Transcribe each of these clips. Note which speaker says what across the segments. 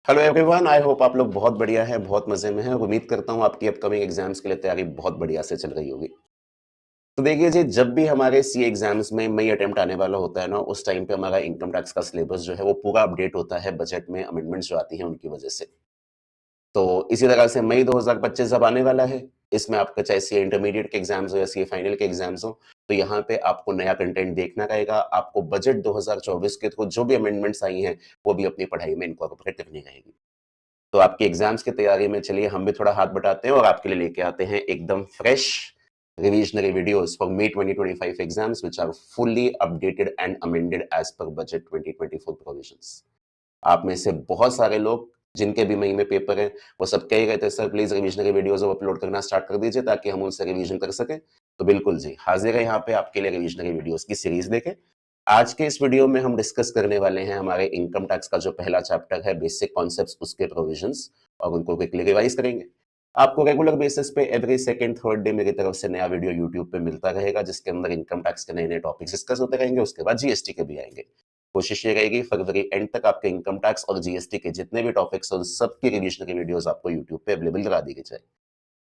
Speaker 1: Hello everyone, I hope आप लोग बहुत बढ़िया हैं, बहुत मजे में हैं और उम्मीद करता हूँ आपकी अपकमिंग एग्जाम्स के लिए तैयारी बहुत बढ़िया से चल रही होगी। तो देखिए जी, जब भी हमारे सी एग्जाम्स में मई अटेम्प्ट आने वाला होता है ना, उस टाइम पे हमारा इनकम टैक्स का सिलेबस जो है वो पूरा अपडेट होता है बजट में अमेंडमेंट्स जो आती हैं उनकी वजह से। तो इसी तरह से मई 2025 जब आने वाला है, इसमें आपका चाहे सीए इंटरमीडिएट के एग्जाम्स हो या सीए फाइनल के एग्जाम्स हो, तो यहाँ पे आपको नया कंटेंट देखना रहेगा। आपको बजट 2024 के थ्रू जो भी अमेंडमेंट्स आई हैं, वो भी अपनी पढ़ाई में इनकॉर्पोरेट करनी रहेगी। तो आपकी एग्जाम्स की तैयारी में चलिए हम भी थोड़ा हाथ बटाते हैं और आपके लिए लेके आते हैं एकदम fresh revisionary videos for May 2025 exams which are fully updated and amended as per budget 2024 provisions. आप में से बहुत सारे लोग जिनके भी मई में पेपर हैं, वो सब कह रहे थे sir please revisionary videos upload करना स्टार्ट कर दीजिए ताकि हम उनसे रिवीजन कर सकें। तो बिल्कुल जी, हाजिर है यहाँ पे आपके लिए रिविजनरी वीडियोस की सीरीज लेके। आज के इस वीडियो में हम डिस्कस करने वाले हैं हमारे इनकम टैक्स का जो पहला चैप्टर है बेसिक कॉन्सेप्ट्स उसके प्रोविजंस और उनको क्विकली रिवाइज करेंगे। आपको रेगुलर बेसिस पे एवरी सेकंड थर्ड डे मेरी तरफ से नया वीडियो यूट्यूब पे मिलता रहेगा जिसके अंदर इनकम टैक्स के नए नए टॉपिक्स डिस्कस होते रहेंगे। उसके बाद जीएसटी के भी आएंगे। कोशिश ये रहेगी फरवरी एंड तक आपके इनकम टैक्स और जीएसटी के जितने भी टॉपिक्स हैं उन सबकी रिविजन की वीडियोस आपको यूट्यूब पे अवेलेबल करा दी जाए।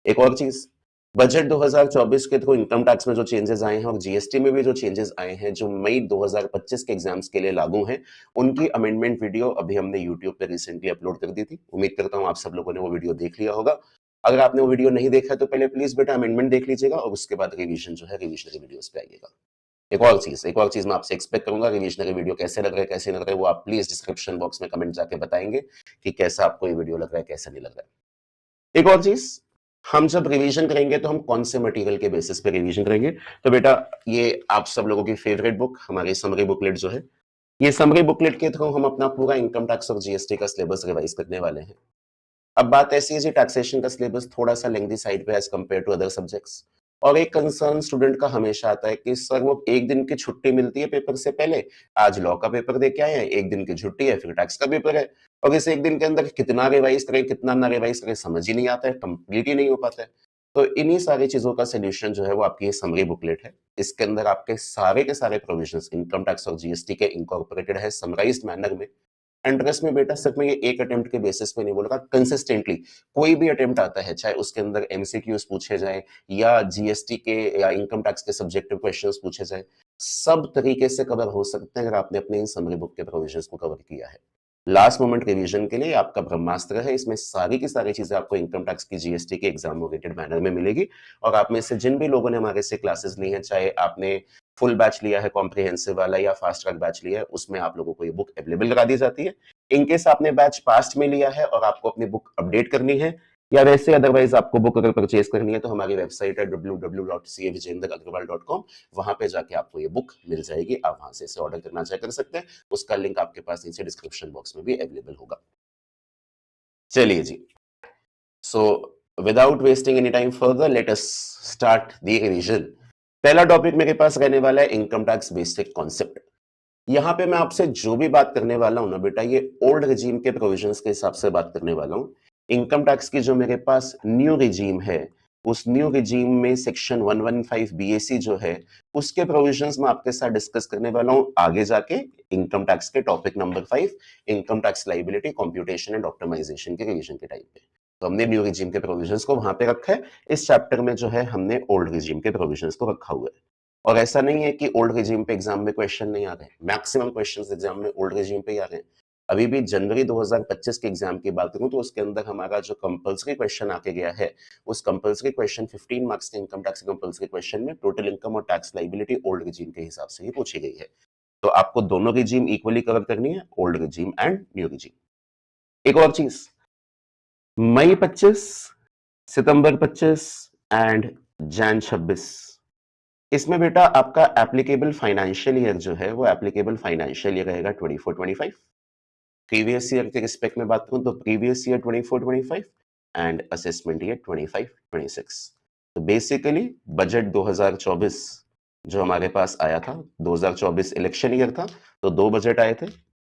Speaker 1: एक और चीज, बजट 2024 के थ्रू इनकम टैक्स में जो चेंजेस आए हैं और जीएसटी में भी जो चेंजेस आए हैं जो मई 2025 के एग्जाम्स के लिए लागू हैं, उनकी अमेंडमेंट वीडियो अभी हमने यूट्यूब पे रिसेंटली अपलोड कर दी थी। उम्मीद करता हूं आप सब लोगों ने वो वीडियो देख लिया होगा। अगर आपने वो वीडियो नहीं देखा तो पहले प्लीज बेटा अमेंडमेंट देख लीजिएगा और उसके बाद रिवीजन जो है रिवीजनरी वीडियोस पे आइएगा। एक और चीज मैं आपसे एक्सपेक्ट करूंगा, रिवीजनरी वीडियो कैसे लग रहा है कैसे नहीं लग रहा है वो आप प्लीज डिस्क्रिप्शन बॉक्स में कमेंट जाके बताएंगे कि कैसा आपको ये वीडियो लग रहा है कैसा नहीं लग रहा है। एक और चीज, हम जब रिवीजन करेंगे तो हम कौन से मटेरियल के बेसिस पे रिवीजन करेंगे। तो बेटा, ये आप सब लोगों की फेवरेट बुक हमारी समरी बुकलेट जो है, ये समरी बुकलेट के थ्रू हम अपना पूरा इनकम टैक्स और जीएसटी का सिलेबस रिवाइज करने वाले हैं। अब बात ऐसी है जी, टैक्सेशन का सिलेबस थोड़ा सा लेंथी साइड पे as compare to other subjects. और एक कंसर्न स्टूडेंट का हमेशा आता है कि सर वो एक दिन की छुट्टी मिलती है पेपर से पहले, आज लॉ का पेपर दे के आए हैं, एक दिन की छुट्टी है फिर टैक्स का पेपर है, और इस एक दिन के अंदर कितना रिवाइज करें कितना ना रिवाइज करें समझ ही नहीं आता है, कंप्लीट ही नहीं हो पाता है। तो इन्हीं सारी चीजों का सोल्यूशन जो है वो आपकी ये समरी बुकलेट है। इसके अंदर आपके सारे के सारे प्रोविजंस इनकम टैक्स और जीएसटी के इनकॉर्पोरेटेड है समराइज्ड मैनर में। एंड ट्रस्ट में बेटा, सिर्फ मैं ये एक अटेम्प्ट के बेसिस पे नहीं बोल रहा, कंसिस्टेंटली कोई भी अटेम्प्ट आता है चाहे उसके अंदर एमसीक्यूज पूछे जाए या जीएसटी के या इनकम टैक्स के सब्जेक्टिव क्वेश्चंस पूछे जाए, सब तरीके से कवर हो सकते हैं अगर आपने अपने इन समरी बुक के प्रोविजंस को कवर किया है। लास्ट मोमेंट रिवीजन के लिए आपका ब्रह्मास्त्र है, इसमें सारी की सारी चीजें आपको इनकम टैक्स की जीएसटी के एग्जाम ओरिएंटेड मैनर में मिलेगी। और आप में से जिन भी लोगों ने हमारे से क्लासेस ली हैं, चाहे आपने फुल बैच लिया है कॉम्प्रिहेंसिव वाला या फास्ट ट्रैक बैच लिया है, उसमें आप लोगों को ये बुक अवेलेबल करा दी जाती है। इनकेस आपने बैच पास्ट में लिया है और आपको अपनी बुक अपडेट करनी है या वैसे अदरवाइज आपको बुक अगर परचेज करनी है तो हमारी वेबसाइट है www.cavijendragarwal.com। वहां पे जाके आपको ये बुक मिल जाएगी, आप वहां से इसे ऑर्डर करना चाहे कर सकते हैं। उसका लिंक आपके पास नीचे डिस्क्रिप्शन बॉक्स में भी अवेलेबल होगा। चलिए जी, so without wasting any time further let us start the revision. पहला टॉपिक मेरे पास रहने वाला है इनकम टैक्स बेसिक कॉन्सेप्ट। यहाँ पे मैं आपसे जो भी बात करने वाला हूं ना बेटा, ये ओल्ड रिजीम के प्रोविजंस के हिसाब से बात करने वाला हूं। इनकम टैक्स की जो मेरे पास न्यू रिजीम है, उस न्यू रिजीम में सेक्शन 115 बीएसी जो है, उसके प्रोविजंस मैं आपके साथ डिस्कस करने वाला हूं आगे जाके इनकम टैक्स के topic number 5, income tax liability computation and optimisation के रिवीजन के टाइम पे। तो हमने न्यू रिजीम के प्रोविजंस को वहां पे रखा है। इस चैप्टर में जो है हमने ओल्ड रिजीम के प्रोविजंस को रखा हुआ है। और ऐसा नहीं है कि ओल्ड रिजीम पे एग्जाम में क्वेश्चन नहीं आ रहे, मैक्सिमम क्वेश्चंस एग्जाम में ओल्ड रिजीम पे ही आ रहे हैं। अभी भी जनवरी 2025 के एग्जाम की बात करूं तो उसके अंदर हमारा जो कंपलसरी क्वेश्चन आके गया है, उस कंपलसरी क्वेश्चन 15 मार्क्स के इनकम टैक्स कंपलसरी क्वेश्चन में टोटल इनकम और टैक्स लाइबिलिटी ओल्ड रिजीम के हिसाब से ही पूछी गई है। तो आपको दोनों रिजीम इक्वली कवर करनी है, old regime and new regime. एक और चीज, मई 25, सितंबर 25 एंड जैन 26, इसमें बेटा आपका एप्लीकेबल फाइनेंशियल ईयर जो है वो एप्लीकेबल फाइनेंशियल ईयर रहेगा 24-25। प्रीवियस ईयर के रिस्पेक्ट में बात करूं तो previous year 24-25 and assessment year 25-26। तो बेसिकली बजट 2024 जो हमारे पास आया था, 2024 इलेक्शन ईयर था, तो दो बजट आए थे।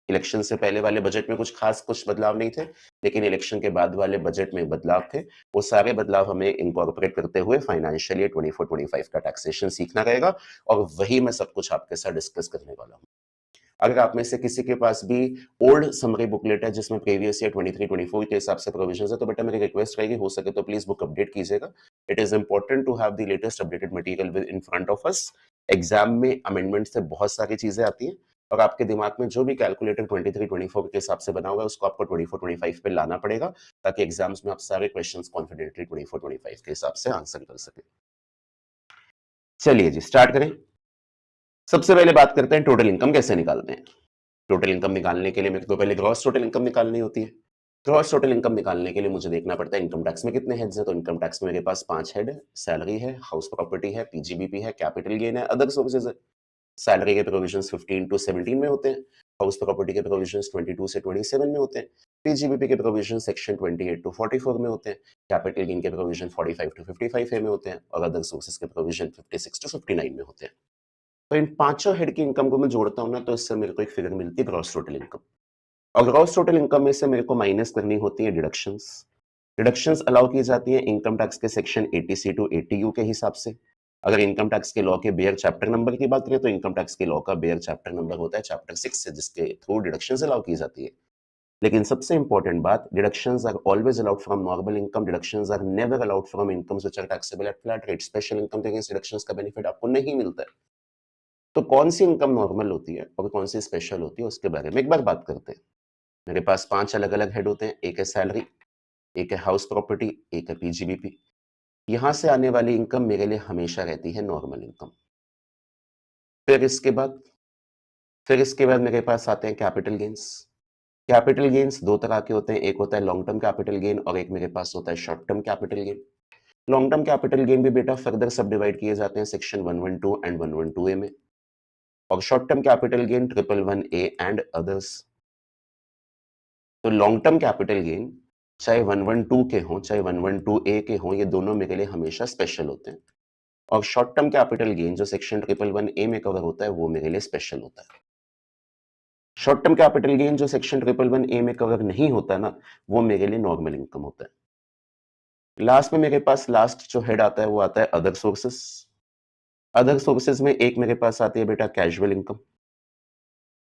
Speaker 1: इलेक्शन से पहले वाले बजट में कुछ बदलाव नहीं थे, लेकिन इलेक्शन के बाद वाले बजट में बदलाव थे। वो सारे बदलाव हमें इनकॉर्पोरेट करते हुए फाइनेंशियल ईयर 24-25 का टैक्सेशन सीखना रहेगा और वही मैं सब कुछ आपके साथ डिस्कस करने वाला हूं। अगर आप में से किसी के पास भी ओल्ड समरी बुकलेट है जिसमें प्रीवियस ईयर 23-24 के हिसाब से प्रोविजंस है, तो बेटा मेरी रिक्वेस्ट रहेगी, हो सके तो प्लीज बुक अपडेट कीजिएगा। It is important to have the latest updated material with in front of us. Exam में अमेंडमेंट से बहुत सारी चीजें आती हैं और आपके दिमाग में जो भी कैलकुलेटर 23-24 के हिसाब से बना हुआ है उसको आपको 24-25 पे लाना पड़ेगा, ताकि एग्जाम्स में आप सारे क्वेश्चंस कॉन्फिडेंटली 24-25 के हिसाब से आंसर कर सके। चलिए जी स्टार्ट करें। सबसे पहले बात करते हैं टोटल इनकम कैसे निकालते हैं। टोटल इनकम निकालने के लिए मेरे को पहले ग्रॉस टोटल इनकम निकालनी होती है। ग्रॉस टोटल इनकम निकालने के लिए मुझे देखना पड़ता है इनकम टैक्स में कितने हेड्स हैं। तो इनकम टैक्स में मेरे पास 5 हेड है, सैलरी है, हाउस प्रॉपर्टी है, पीजीबीपी है, कैपिटल गेन है, अदर सोर्सेज है। सैलरी के प्रोविजंस 15 टू 17 में होते हैं, हाउस प्रॉपर्टी के प्रोविजंस 22 से 27 में होते हैं, पीजीबीपी के प्रोविजन सेक्शन 28 टू 44 में होते हैं, कैपिटल गेन के प्रोविजन 45 टू 55 ए में होते हैं और अदर सोर्सेज के प्रोविजन 56 टू 59 में होते हैं। तो इन पांचों हेड की इनकम को मैं जोड़ता हूं ना, तो इससे मेरे को एक फिगर मिलती है ग्रॉस टोटल इनकम। और ग्रॉस टोटल इनकम में से मेरे को माइनस करनी होती है डिडक्शंस। डिडक्शंस अलाउ की जाती है इनकम टैक्स के सेक्शन 80C टू 80U के हिसाब से। अगर इनकम टैक्स के लॉ के बेयर चैप्टर नंबर की बात करें तो इनकम टैक्स के लॉ का बेयर चैप्टर नंबर होता है चैप्टर 6 से, जिसके थ्रू डिडक्शंस अलाउ की जाती है। लेकिन सबसे इंपॉर्टेंट बात, deductions are always allowed from normal income, deductions are never allowed from incomes which are taxable at flat rate. Special income के अगेंस्ट डिडक्शंस का बेनिफिट आपको नहीं मिलता है। तो कौन सी इनकम नॉर्मल होती है और कौन सी स्पेशल होती है उसके बारे में एक बार बात करते हैं। मेरे पास 5 अलग-अलग हेड होते हैं, एक है सैलरी, एक है हाउस प्रॉपर्टी, एक है पीजीबीपी। यहाँ से आने वाली इनकम मेरे लिए हमेशा रहती है नॉर्मल इनकम। फिर इसके बाद मेरे पास आते हैं कैपिटल गेन्स। कैपिटल गेन्स 2 तरह के होते हैं, एक होता है लॉन्ग टर्म कैपिटल गेन और एक मेरे पास होता है short term capital gain. Long term capital gain भी बेटा फर्दर सब डिवाइड किए जाते हैं सेक्शन 112 एंड 112A में, और short term capital gain 111A and others. तो लॉन्ग टर्म कैपिटल गेन चाहे 112 के हों चाहे 112A के हों, ये दोनों मेरे लिए हमेशा स्पेशल होते हैं। और शॉर्ट टर्म कैपिटल गेन जो सेक्शन 111A में कवर होता है वो मेरे लिए स्पेशल होता है। शॉर्ट टर्म कैपिटल गेन जो सेक्शन 111A में कवर नहीं होता ना, वो मेरे लिए नॉर्मल इनकम होता है। लास्ट में मेरे पास लास्ट जो हेड आता है वो आता है अदर सोर्सेस। अदर सोर्सेज में एक मेरे पास आती है बेटा कैजुअल इनकम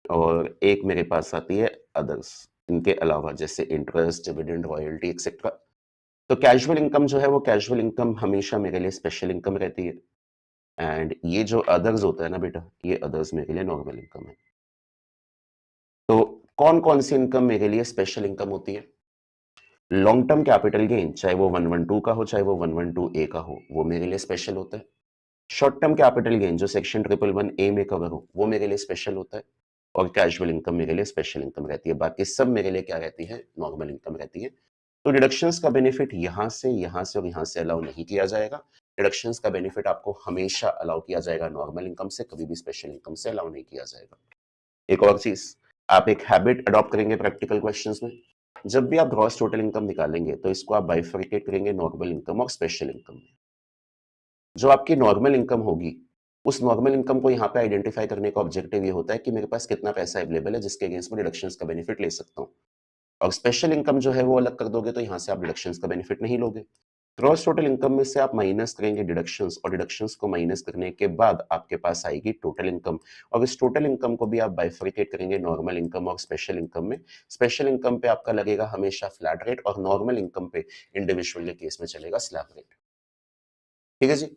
Speaker 1: और एक मेरे पास आती है अदर्स, इनके अलावा जैसे इंटरेस्ट, डिविडेंड, रॉयल्टी एक्सेट्रा। तो कैजुअल इनकम जो है वो कैजुअल इनकम हमेशा मेरे लिए स्पेशल इनकम रहती है, एंड ये जो अदर्स होता है ना बेटा, ये अदर्स मेरे लिए नॉर्मल इनकम है। तो कौन कौन सी इनकम मेरे लिए स्पेशल इनकम होती है? लॉन्ग टर्म कैपिटल गेन चाहे वो 112 का हो चाहे वो 112A का हो, वो मेरे लिए स्पेशल होता है। शॉर्ट टर्म कैपिटल गेन जो सेक्शन 111A में कवर हो, वो मेरे लिए स्पेशल होता है। और कैजुअल इनकम मेरे लिए स्पेशल इनकम रहती है। बाकी सब मेरे लिए क्या रहती है? नॉर्मल इनकम रहती है। तो डिडक्शंस का बेनिफिट यहाँ से और यहाँ से अलाउ नहीं किया जाएगा। डिडक्शंस का बेनिफिट आपको हमेशा अलाउ किया जाएगा नॉर्मल इनकम से, कभी भी स्पेशल इनकम से अलाउ नहीं किया जाएगा। एक और चीज, आप एक हैबिट अडॉप्ट करेंगे प्रैक्टिकल क्वेश्चंस में। जब भी आप ग्रॉस टोटल इनकम निकालेंगे तो इसको आप बाइफरकेट करेंगे नॉर्मल इनकम और स्पेशल इनकम में। जो आपकी नॉर्मल इनकम होगी, उस नॉर्मल इनकम को यहाँ पे आइडेंटिफाई करने का ऑब्जेक्टिव ये होता है कि मेरे पास कितना पैसा अवेलेबल है जिसके अगेंस्ट में डिडक्शंस का बेनिफिट ले सकता हूँ। और स्पेशल इनकम जो है वो अलग कर दोगे तो यहाँ से आप डिडक्शंस का बेनिफिट नहीं लोगे। ग्रॉस टोटल इनकम में से आप माइनस करेंगे डिडक्शंस और डिडक्शंस को माइनस करने के बाद आपके पास आएगी टोटल इनकम। और इस टोटल इनकम को भी आप बाइफरकेट करेंगे नॉर्मल इनकम और स्पेशल इनकम में। स्पेशल इनकम पे आपका लगेगा हमेशा फ्लैट रेट और नॉर्मल इनकम पे इंडिविजुअल केस में चलेगा स्लैब रेट। ठीक है जी।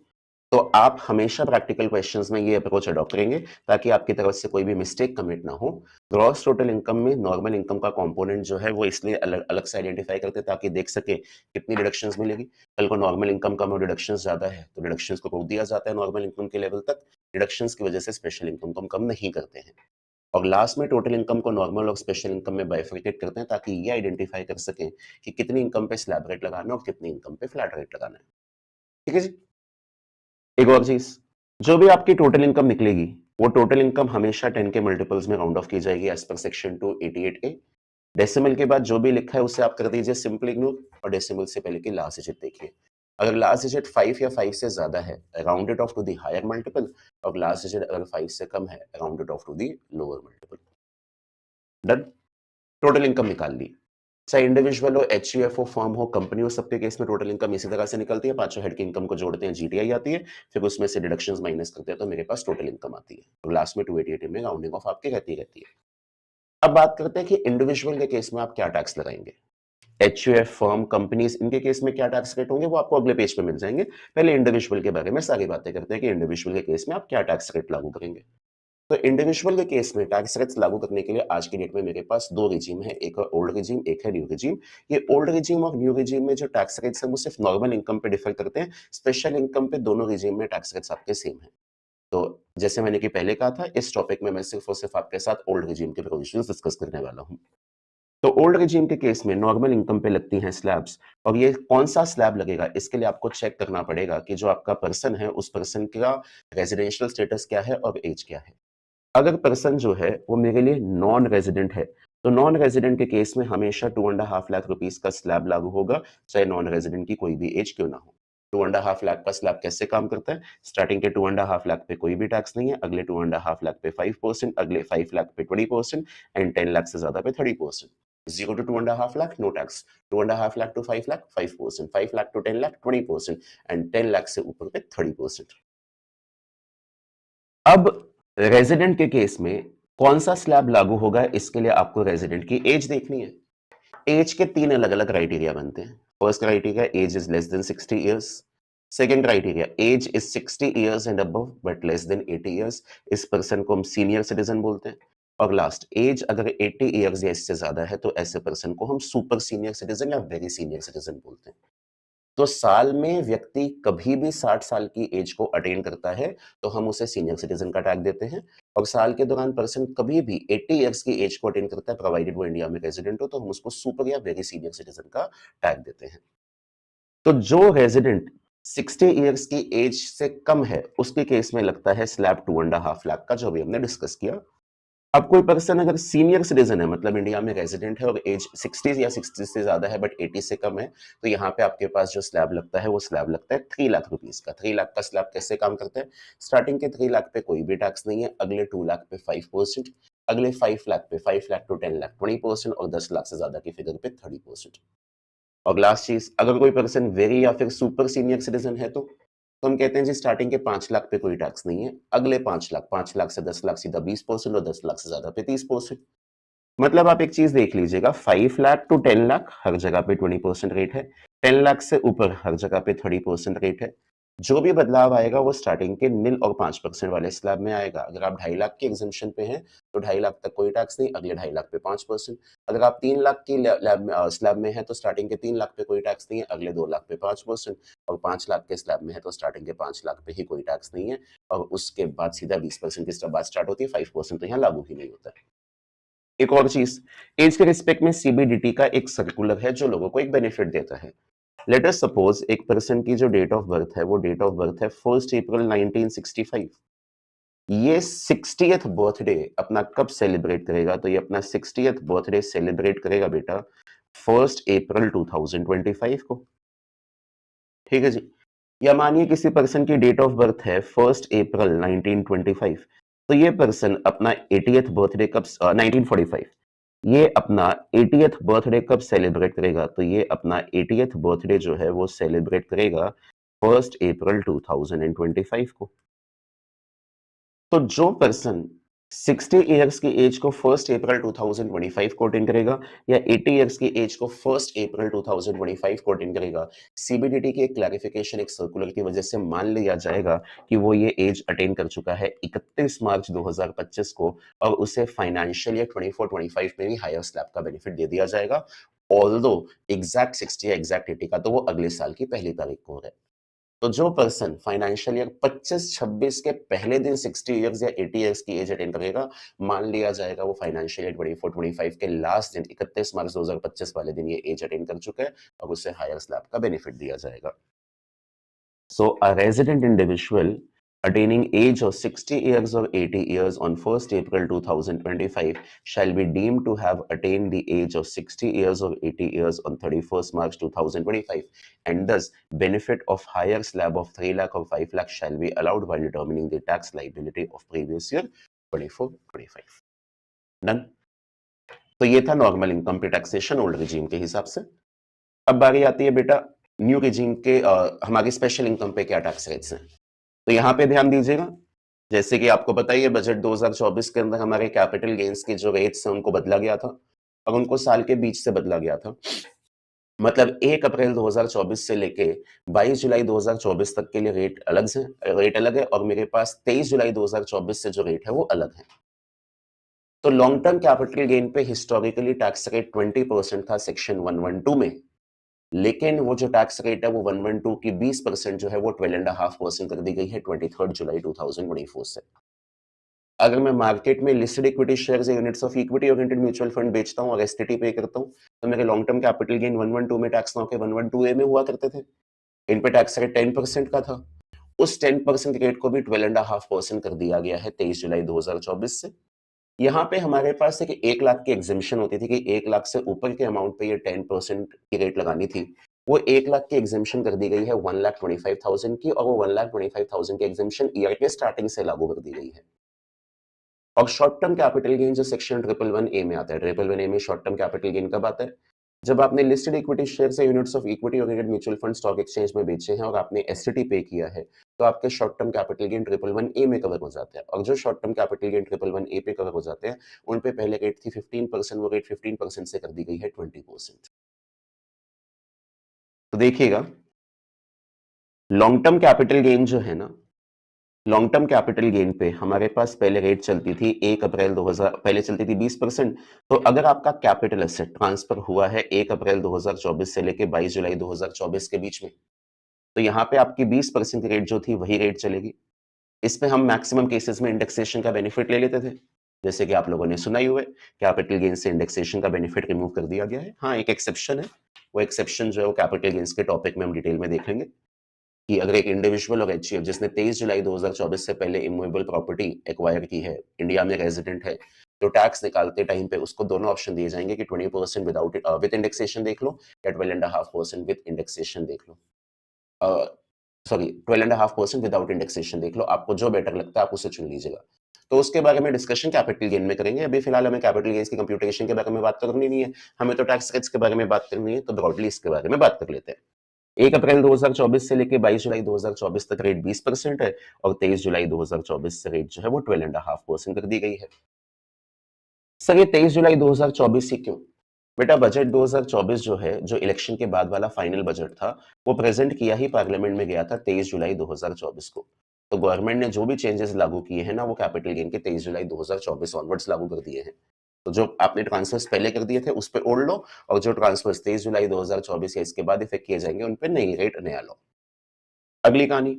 Speaker 1: तो आप हमेशा प्रैक्टिकल क्वेश्चंस में ये अप्रोच अडॉप्ट करेंगे ताकि आपकी तरफ से कोई भी मिस्टेक कमिट ना हो। ग्रॉस टोटल इनकम में नॉर्मल इनकम का कंपोनेंट जो है वो इसलिए अलग अलग से आइडेंटिफाई करते हैं ताकि देख सके कितनी डिडक्शंस मिलेगी। कल को नॉर्मल इनकम कम और डिडक्शंस ज्यादा है तो डिडक्शंस को रोक दिया जाता है नॉर्मल इनकम के लेवल तक। डिडक्शंस की वजह से स्पेशल इनकम को हम कम नहीं करते हैं। और लास्ट में टोटल इनकम को नॉर्मल और स्पेशल इनकम में बाइफरकेट करते हैं ताकि ये आइडेंटिफाई कर सकें कि कितनी इनकम पे स्लैब रेट लगाना है और कितनी इनकम पे फ्लैट रेट लगाना है। ठीक है जी। एक और चीज, जो भी आपकी टोटल इनकम निकलेगी वो टोटल इनकम हमेशा 10 के मल्टीपल्स में राउंड ऑफ की जाएगी as per section 288A। Decimal के बाद जो भी लिखा है उसे आप कर दीजिए सिंपल इग्नोर और डेसिमल से पहले की लास्ट डिजिट देखिए। अगर लास्ट डिजिट 5 या 5 से ज्यादा है round it off to the higher multiple, और लास्ट डिजिट अगर 5 से कम है round it off to the lower multiple. Done. Total income निकाल ली। चाहे इंडिविजुअल हो, एचयूएफ हो, फर्म हो, कंपनी हो, सबके केस में टोटल इनकम इसी तरह से निकलती है। पांचों हेड की इनकम को जोड़ते हैं, जीटीआई आती है, फिर उसमें से डिडक्शंस माइनस करते हैं तो मेरे पास टोटल इनकम आती है। तो लास्ट में 288 में राउंडिंग ऑफ आपकी रहती है। अब बात करते हैं कि इंडिविजुअल के केस में आप क्या टैक्स लगाएंगे। एचयूएफ, फर्म, कंपनीज, इनके केस में क्या टैक्स रेट होंगे वो आपको अगले पेज पे मिल जाएंगे। पहले इंडिविजुअल के बारे में सारी बातें करते हैं कि इंडिविजुअल के केस में आप क्या टैक्स रेट लागू करेंगे। तो इंडिविजुअल के केस में टैक्स रेट्स लागू करने के लिए आज की डेट में मेरे पास दो रिजीम है, एक है ओल्ड रिजीम, एक है न्यू रिजीम। ये ओल्ड रिजीम और न्यू रिजीम में जो टैक्स रेट्स हैं वो सिर्फ नॉर्मल इनकम पे डिफर करते हैं। स्पेशल इनकम पे दोनों रिजीम में टैक्स रेट्स आपके सेम है। तो जैसे मैंने कि पहले कहा था, इस टॉपिक में मैं सिर्फ और सिर्फ आपके साथ ओल्ड रिजीम के प्रोविजंस डिस्कस करने वाला हूं। तो ओल्ड रिजीम के केस में नॉर्मल इनकम पे लगती हैं स्लैब्स, और ये कौन सा स्लैब लगेगा इसके लिए आपको चेक करना पड़ेगा कि जो आपका पर्सन है उस पर्सन का रेजिडेंशियल स्टेटस क्या है और एज क्या है। अगर पर्सन जो है वो मेरे लिए नॉन रेजिडेंट है, तो नॉन रेजिडेंट के केस में हमेशा 2.5 लाख रुपीस का स्लैब लागू होगा, चाहे नॉन रेजिडेंट की कोई भी एज क्यों ना हो। 2.5 लाख का स्लैब कैसे काम करता है? स्टार्टिंग के 2.5 लाख पे कोई भी टैक्स नहीं है, अगले 2.5 लाख पे 5%, अगले 5 लाख पे 20% एंड 10 लाख से ज्यादा पे 30%। 0 to 2.5 lakh no tax, 2.5 lakh to 5 lakh 5%, 5 lakh to 10 lakh 20% and 10 lakh से ऊपर पे 30%। अब रेजिडेंट के केस में कौन सा स्लैब लागू होगा इसके लिए आपको रेजिडेंट की एज देखनी है। एज के तीन अलग अलग क्राइटेरिया बनते हैं। First criteria, age is less than 60 years. Second criteria, age is 60 years and above but less than 80 years, इस पर्सन को हम सीनियर सिटीजन बोलते हैं। और लास्ट, एज अगर 80 इयर्स या इससे ज्यादा है तो ऐसे पर्सन को हम सुपर सीनियर सिटीजन या वेरी सीनियर सिटीजन बोलते हैं। तो साल में व्यक्ति कभी भी 60 साल की एज को अटेन करता है तो हम उसे सीनियर सिटीजन का टैग देते हैं, और साल के दौरान पर्सन कभी भी 80 इयर्स की एज को अटेन करता है प्रोवाइडेड वो इंडिया में रेजिडेंट हो तो हम उसको सुपर या वेरी सीनियर सिटीजन का टैग देते हैं। तो जो रेजिडेंट 60 इयर्स की एज से कम है उसके केस में लगता है स्लैब 2.5 लाख का, जो भी हमने डिस्कस किया। अब कोई पर्सन अगर सीनियर सिटीजन है, मतलब इंडिया में रेजिडेंट है और एज 60 या 60 से ज्यादा है बट 80 से कम है, तो यहाँ पे आपके पास जो स्लैब लगता है वो स्लैब लगता है 3 लाख रुपीस का। 3 लाख का स्लैब कैसे काम करता है? स्टार्टिंग के 3 लाख पे कोई भी टैक्स नहीं है, अगले 2 लाख पे 5%, अगले 5 लाख पे 5 लाख टू 10 लाख 20% और 10 लाख से ज्यादा की फिगर पे 30%। और लास्ट चीज, अगर कोई पर्सन वेरी या फिर सुपर सीनियर सिटीजन है तो हम कहते हैं जी स्टार्टिंग के 5 लाख पे कोई टैक्स नहीं है, अगले 5 लाख, 5 लाख से 10 लाख सीधा 20% और 10 लाख से ज्यादा पे 30%। मतलब आप एक चीज देख लीजिएगा, 5 लाख टू 10 लाख हर जगह पे 20% रेट है, 10 लाख से ऊपर हर जगह पे 30% रेट है। जो भी बदलाव आएगा वो स्टार्टिंग के 0 और 5% वाले स्लैब में आएगा। अगर आप 2.5 लाख के एग्जेम्पशन पे हैं तो 2.5 लाख तक कोई टैक्स नहीं, अगले 2.5 लाख पे 5%। अगर आप 3 लाख की स्लैब में है तो स्टार्टिंग के 3 लाख पे कोई टैक्स नहीं है, अगले 2 लाख पे 5%। और 5 लाख के स्लैब में है तो स्टार्टिंग के 5 लाख पे ही कोई टैक्स नहीं है, और उसके बाद सीधा 20% की बात स्टार्ट होती है, 5% तो यहाँ लागू ही नहीं होता है। एक और चीज, एज के रिस्पेक्ट में सीबीडीटी का एक सर्कुलर है जो लोगों को एक बेनिफिट देता है। लेट अस सपोज एक पर्सन की जो डेट ऑफ बर्थ है वो डेट ऑफ बर्थ है 1 अप्रैल 1965। ये 60th बर्थडे अपना कब सेलिब्रेट करेगा? तो ये अपना 60th बर्थडे सेलिब्रेट करेगा बेटा 1 अप्रैल 2025 को। ठीक है जी। या मानिए किसी पर्सन की डेट ऑफ बर्थ है 1 अप्रैल 1925, तो ये पर्सन अपना 80th बर्थडे कब 1945, ये अपना 80th बर्थडे कब सेलिब्रेट करेगा? तो ये अपना 80th बर्थडे जो है वो सेलिब्रेट करेगा 1 अप्रैल 2025 को। तो जो पर्सन 60 इयर्स की एज को 1 अप्रैल 2025 को अटेन करेगा या 80 इयर्स की एज को 1 अप्रैल 2025 को अटेन करेगा, सीबीडीटी की एक क्लैरिफिकेशन, एक सर्कुलर की वजह से मान लिया जाएगा कि वो ये एज अटेन कर चुका है 31 मार्च 2025 को, और उसे फाइनेंशियल ईयर 24-25 में भी हायर स्लैब का बेनिफिट दे दिया जाएगा। ऑल्दो एग्जैक्ट 60 या एग्जैक्ट 80 का तो वो अगले साल की पहली तारीख को है। तो जो पर्सन फाइनेंशियल ईयर 25-26 के पहले दिन 60 इयर्स या 80 इयर्स की एज अटेन करेगा, मान लिया जाएगा वो फाइनेंशियल ईयर 24-25 के लास्ट दिन 31 मार्च 2025 वाले दिन ये एज अटेन कर चुका है, और उसे हायर स्लैब का बेनिफिट दिया जाएगा। So a resident individual attaining age of 60 years or 80 years on 1st April 2025 shall be deemed to have attained the age of 60 years or 80 years on 31st March 2025, and thus benefit of higher slab of 3 lakh or 5 lakh shall be allowed while determining the tax liability of previous year 24-25. Done? तो ये था normal income पे taxation old regime के हिसाब से। अब बारी आती है बेटा न्यू रिजीम के हमारी स्पेशल इनकम पे क्या टैक्स रेट्स हैं। तो यहाँ पे ध्यान दीजिएगा, जैसे कि आपको पता ही है बजट 2024 के अंदर हमारे कैपिटल गेन्स के जो रेट्स हैं उनको बदला गया था और उनको साल के बीच से बदला गया था। मतलब 1 अप्रैल 2024 से लेके 22 जुलाई 2024 तक के लिए रेट अलग है और मेरे पास 23 जुलाई 2024 से जो रेट है वो अलग है। तो लॉन्ग टर्म कैपिटल गेन पे हिस्टोरिकली टैक्स रेट 20% था सेक्शन 112 में, लेकिन वो जो टैक्स रेट है वो 112 की 20% जो है वो 12.5% कर दी गई है 23 जुलाई 2024 से। अगर मैं मार्केट में लिस्टेड इक्विटी शेयर्स या units of equity oriented mutual fund बेचता हूँ और एसटीटी पे करता हूँ, तो मेरे लॉन्ग टर्म कैपिटल गेन 112 में टैक्स ना होकर 112 ए में हुआ करते थे। इन पे टैक्स रेट 10% का था। उस 10% रेट को भी 12.5% कर दिया गया है 23 जुलाई 2024 से। यहाँ पे हमारे पास एक 1 लाख की एग्जेम्पशन होती थी कि 1 लाख से ऊपर के अमाउंट पे ये 10% की रेट लगानी थी। वो 1 लाख की एग्जेम्पशन कर दी गई है 1,25,000 की और वो 1,25,000 की एग्जेम्पशन ईयर के स्टार्टिंग से लागू कर दी गई है। और शॉर्ट टर्म कैपिटल गेन जो सेक्शन 111 ए में आता है, 111 ए में शॉर्ट टर्म कैपिटल गेन कब आता है? जब आपने लिस्टेड इक्विटी शेयर या units of equity oriented mutual fund stock exchange में बेचे हैं और आपने एसटीटी पे किया है, तो आपके शॉर्ट टर्म कैपिटल गेन 111 ए में कवर हो जाते हैं। और जो शॉर्ट टर्म कैपिटल गेन 111 ए पे कवर हो जाते हैं, उन पे पहले रेट थी 15%, वो रेट 15% से कर दी गई है 20%। तो देखिएगा, लॉन्ग टर्म कैपिटल गेन जो है ना, लॉन्ग टर्म कैपिटल गेन पे हमारे पास पहले रेट चलती थी 1 अप्रैल 2000, पहले चलती थी 20%। तो अगर आपका कैपिटल एसेट ट्रांसफर हुआ है 1 अप्रैल 2024 से लेके 22 जुलाई 2024 के बीच में, तो यहाँ पे आपकी 20% की रेट जो थी वही रेट चलेगी। इस पे हम मैक्सिमम केसेस में इंडेक्सेशन का बेनिफिट ले लेते थे, जैसे कि आप लोगों ने सुना ही हुआ है, कैपिटल गेन से इंडेक्सेशन का बेनिफिट रिमूव कर दिया गया है। हाँ, एक एक्सेप्शन है, वो एक्सेप्शन जो है वो कैपिटल गेन्स के टॉपिक में हम डिटेल में देख लेंगे कि अगर एक इंडिविजुअल और एचयूएफ जिसने 23 जुलाई 2024 से पहले इमूवेबल प्रॉपर्टी एक्वायर की है, इंडिया में रेजिडेंट है, तो टैक्स निकालते टाइम पे उसको दोनों ऑप्शन दिए जाएंगे कि 20% विद इंडेक्सेशन देख लो या 12.5% विद इंडेक्सेशन देख लो। सॉरी, 12.5% विदाउट इंडेक्सेशन देख लो, आपको जो बेटर लगता है आप उसे चुन लीजिएगा। तो उसके बारे में डिस्कशन कैपिटल गेन में करेंगे। अभी फिलहाल हमें कैपिटल गेन्स की कंप्यूटेशन के बारे में बात करनी नहीं है, हमें तो टैक्स रेट्स के बारे में बात करनी है, तो ब्रॉडली इसके बारे में बात कर लेते हैं। 1 अप्रैल 2024 से लेके 22 जुलाई 2024 तक रेट 20% है और 23 जुलाई 2024 से रेट जो है वो 12.5% कर दी गई है। सर ये 23 जुलाई 2024 ही क्यों? बेटा बजट 2024 जो है, जो इलेक्शन के बाद वाला फाइनल बजट था, वो प्रेजेंट किया ही पार्लियामेंट में गया था 23 जुलाई 2024 को। तो गवर्नमेंट ने जो भी चेंजेस लागू किए हैं ना, वो कैपिटल गेन के 23 जुलाई 2024 ऑनवर्ड्स लागू कर दिए हैं। तो जो आपने ट्रांसफर्स पहले कर दिए थे उस पे ओल्ड लो, और जो ट्रांसफर्स 23 जुलाई 2024 या इसके बाद इफेक्ट किए जाएंगे उन पे नई रेट नया लो। अगली कहानी,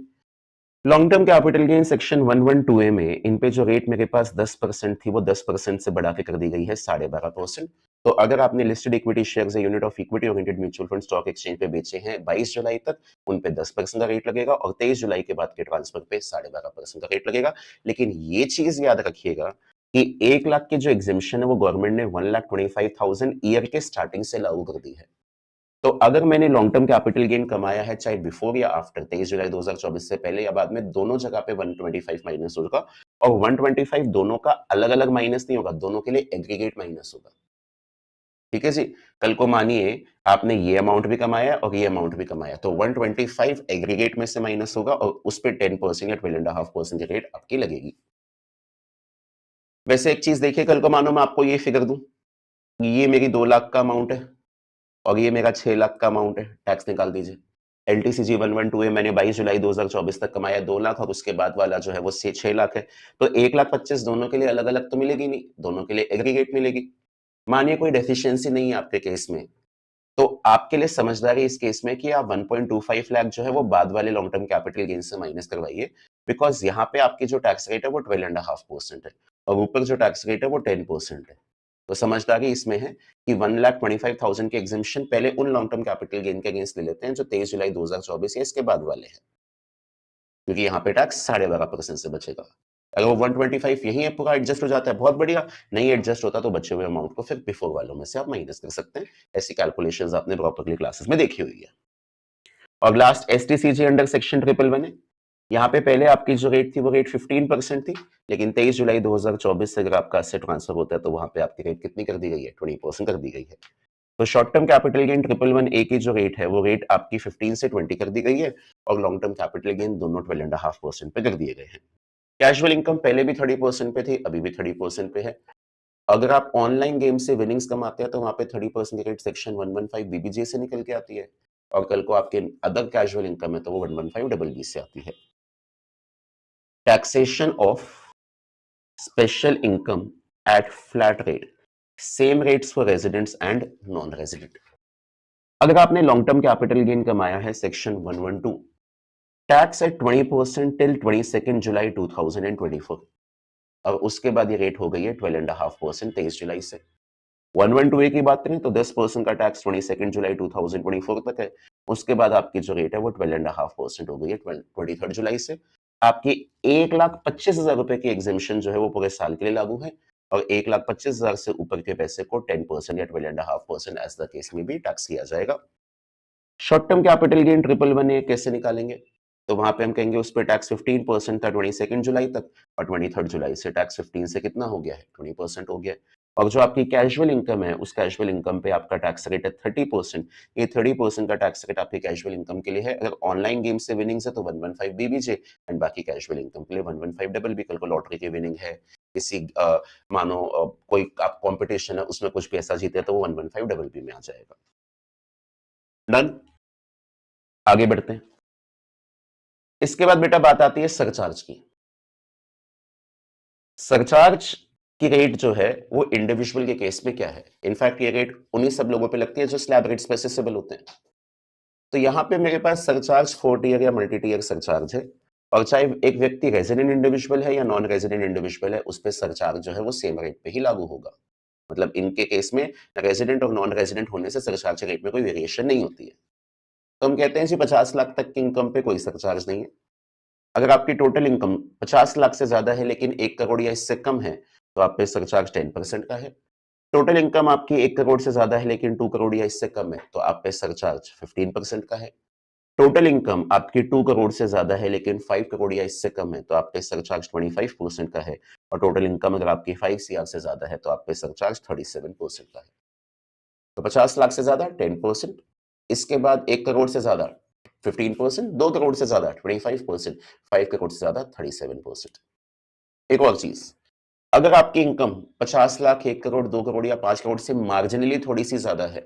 Speaker 1: long term capital gain section 112 ए में इन पे जो रेट मेरे पास 10% थी वो 10% से बढ़ा के कर दी गई है 12.5%। तो अगर आपने लिस्टेड इक्विटी शेयर्स या unit of equity oriented mutual fund stock exchange पे बेचे हैं 22 जुलाई तक, उन पे 10% का रेट लगेगा और 23 जुलाई के बाद के ट्रांसफर पे 12.5% का रेट लगेगा। लेकिन ये चीज याद रखिएगा कि 1 लाख की जो एग्जेम्पशन है वो गवर्नमेंट ने 1,25,000 ईयर के स्टार्टिंग से लागू कर दी है। तो अगर मैंने लॉन्ग टर्म कैपिटल गेन कमाया है चाहे बिफोर या आफ्टर 23 जुलाई 2024 से पहले या बाद में, दोनों जगह पे 125 माइनस होगा और 125 दोनों का अलग अलग माइनस नहीं होगा, दोनों के लिए एग्रीगेट माइनस होगा। ठीक है जी। कल को मानिए आपने ये अमाउंट भी कमाया और ये अमाउंट भी कमाया, तो 125 एग्रीगेट में से माइनस होगा और उस पर 10% या 12.5% की रेट आपकी लगेगी। वैसे एक चीज देखिए, कल को मानो मैं आपको ये फिगर दूं, ये मेरी 2 लाख का अमाउंट है और ये मेरा 6 लाख का अमाउंट है, टैक्स निकाल दीजिए। एलटीसीजी 112 है, मैंने 22 जुलाई 2024 तक कमाया 2 लाख और उसके बाद वाला जो है वो 6 लाख है। तो 1,25,000 दोनों के लिए अलग-अलग तो मिलेगी नहीं, दोनों के लिए एग्रीगेट मिलेगी। मानिए कोई डेफिशिएंसी नहीं है आपके केस में, तो आपके लिए समझदारी इस केस में कि आप 1.25 लाख जो है वो बाद वाले लॉन्ग टर्म कैपिटल गेन से माइनस करवाइए, बिकॉज़ यहाँ पे आपकी जो टैक्स रेट है वो 12.5% है और ऊपर जो टैक्स रेट है वो 10% है। तो समझदारी इसमें है कि 1,25,000 की एग्जेम्पशन पहले उन लॉन्ग टर्म कैपिटल गेन के अगेंस्ट ले लेते हैं जो 23 जुलाई 2024 या इसके बाद वाले हैं, क्योंकि यहाँ पे टैक्स 12.5% से बचेगा। अगर वो 125 यहीं है पूरा एडजस्ट हो जाता है, बहुत बढ़िया। नहीं एडजस्ट होता तो बचे हुए अमाउंट को फिर बिफोर वालों में से आप माइनस कर सकते हैं। ऐसी कैलकुलेशंस आपने प्रॉपर्ली क्लासेस में देखी हुई है। और लास्ट एसटीसीजी अंडर सेक्शन 111 है। यहाँ पे पहले आपकी जो रेट थी वो रेट 15% थी, लेकिन 23 जुलाई 2024 से अगर आपका एसेट ट्रांसफर होता है तो वहां पे आपकी रेट कितनी कर दी गई है? 20% कर दी गई है। तो short term capital gain 111A की जो रेट है वो रेट आपकी 15 से 20 कर दी गई है और लॉन्ग टर्म कैपिटल गेन दोनों 12.5% पे कर दिए गए हैं। कैजुअल इनकम पहले भी 30% पे थी, अभी भी 30% पे है। अगर आप ऑनलाइन गेम से विनिंग्स कमाते हैं तो वहां पे 30% की रेट सेक्शन 115 बीबीजे से निकल के आती है और कल को आपके अदर कैजुअल इनकम है तो वो 115 डबल बी से आती है। Taxation of special income eight flat rate, same rates for residents and non resident. अगर आपने लॉन्ग टर्म कैपिटल गेन कमाया है सेक्शन 112, टैक्स एट 20% टिल 22 जुलाई 2024 और उसके बाद ये रेट हो गई है 12.5% 23 जुलाई से। 112A की बात करें तो 10% का टैक्स 22 जुलाई 2024 तक है। उसके बाद आपकी जो रेट है वो 12.5% हो गई है 23 जुलाई से। आपकी 1,25,000 रुपए की एग्जेम्पशन जो है वो पूरे साल के लिए लागू है और 1,25,000 से ऊपर के पैसे को 10% या 12.5% एज द केस में भी टैक्स किया जाएगा। Short term capital gain 111A कैसे निकालेंगे? तो वहां पे हम कहेंगे उस पर टैक्स 15% था 22 जुलाई तक और 23 जुलाई से टैक्स 15 से कितना हो गया है? 20% हो गया है। और जो आपकी कैजुअल इनकम है उस कैजुअल इनकम पे आपका टैक्स रेट है 30%। ये 30% का टैक्स रेट आपकी कैजुअल इनकम के लिए है। अगर ऑनलाइन गेम से विनिंग्स है तो 115 बीबीजे एंड बाकी कैजुअल इनकम के लिए 115 डबल बी। कल को लॉटरी की विनिंग है, किसी मानो कोई आप कॉम्पिटिशन है उसमें कुछ पैसा जीते तो वो 115 डबल बी में आ जाएगा। डन, आगे बढ़ते हैं। इसके बाद बेटा बात आती है सरचार्ज की। सरचार्ज की रेट जो है वो इंडिविजुअल के केस में क्या है? इनफैक्ट ये रेट उन्हीं सब लोगों पे लगती है जो स्लैब रेट्स पे accessible होते हैं। तो यहाँ पे मेरे पास सरचार्ज 4 टियर या मल्टी टियर सरचार्ज है और चाहे एक व्यक्ति रेजिडेंट इंडिविजुअल है या नॉन रेजिडेंट इंडिविजुअल है उस पे सरचार्ज जो है वो सेम रेट पे ही लागू होगा। मतलब इनके केस में रेजिडेंट और नॉन रेजिडेंट होने से सरचार्ज रेट में कोई वेरिएशन नहीं होती है। तो हम कहते हैं जी 50 लाख तक की इनकम पे कोई सरचार्ज नहीं है। अगर आपकी टोटल इनकम 50 लाख से ज्यादा है लेकिन 1 करोड़ या इससे कम है तो आप पे सरचार्ज 10% का है। टोटल इनकम आपकी 1 करोड़ से ज्यादा है लेकिन 2 करोड़ या इससे कम है तो आप पे सरचार्ज 15% का है। टोटल इनकम आपकी 2 करोड़ से ज्यादा है लेकिन 5 करोड़ या इससे कम है तो आप पे सरचार्ज 25% का है और टोटल इनकम अगर आपकी 5 सीआर से ज्यादा है तो आप पे सरचार्ज 37% का है। तो 50 लाख से ज्यादा 10%, इसके बाद 1 करोड़ से ज्यादा 15%, 2 करोड़ से ज्यादा 25%, 5 करोड़ से ज्यादा 37%। एक और चीज, अगर आपकी इनकम 50 लाख, 1 करोड़, 2 करोड़ या 5 करोड़ से मार्जिनली थोड़ी सी ज्यादा है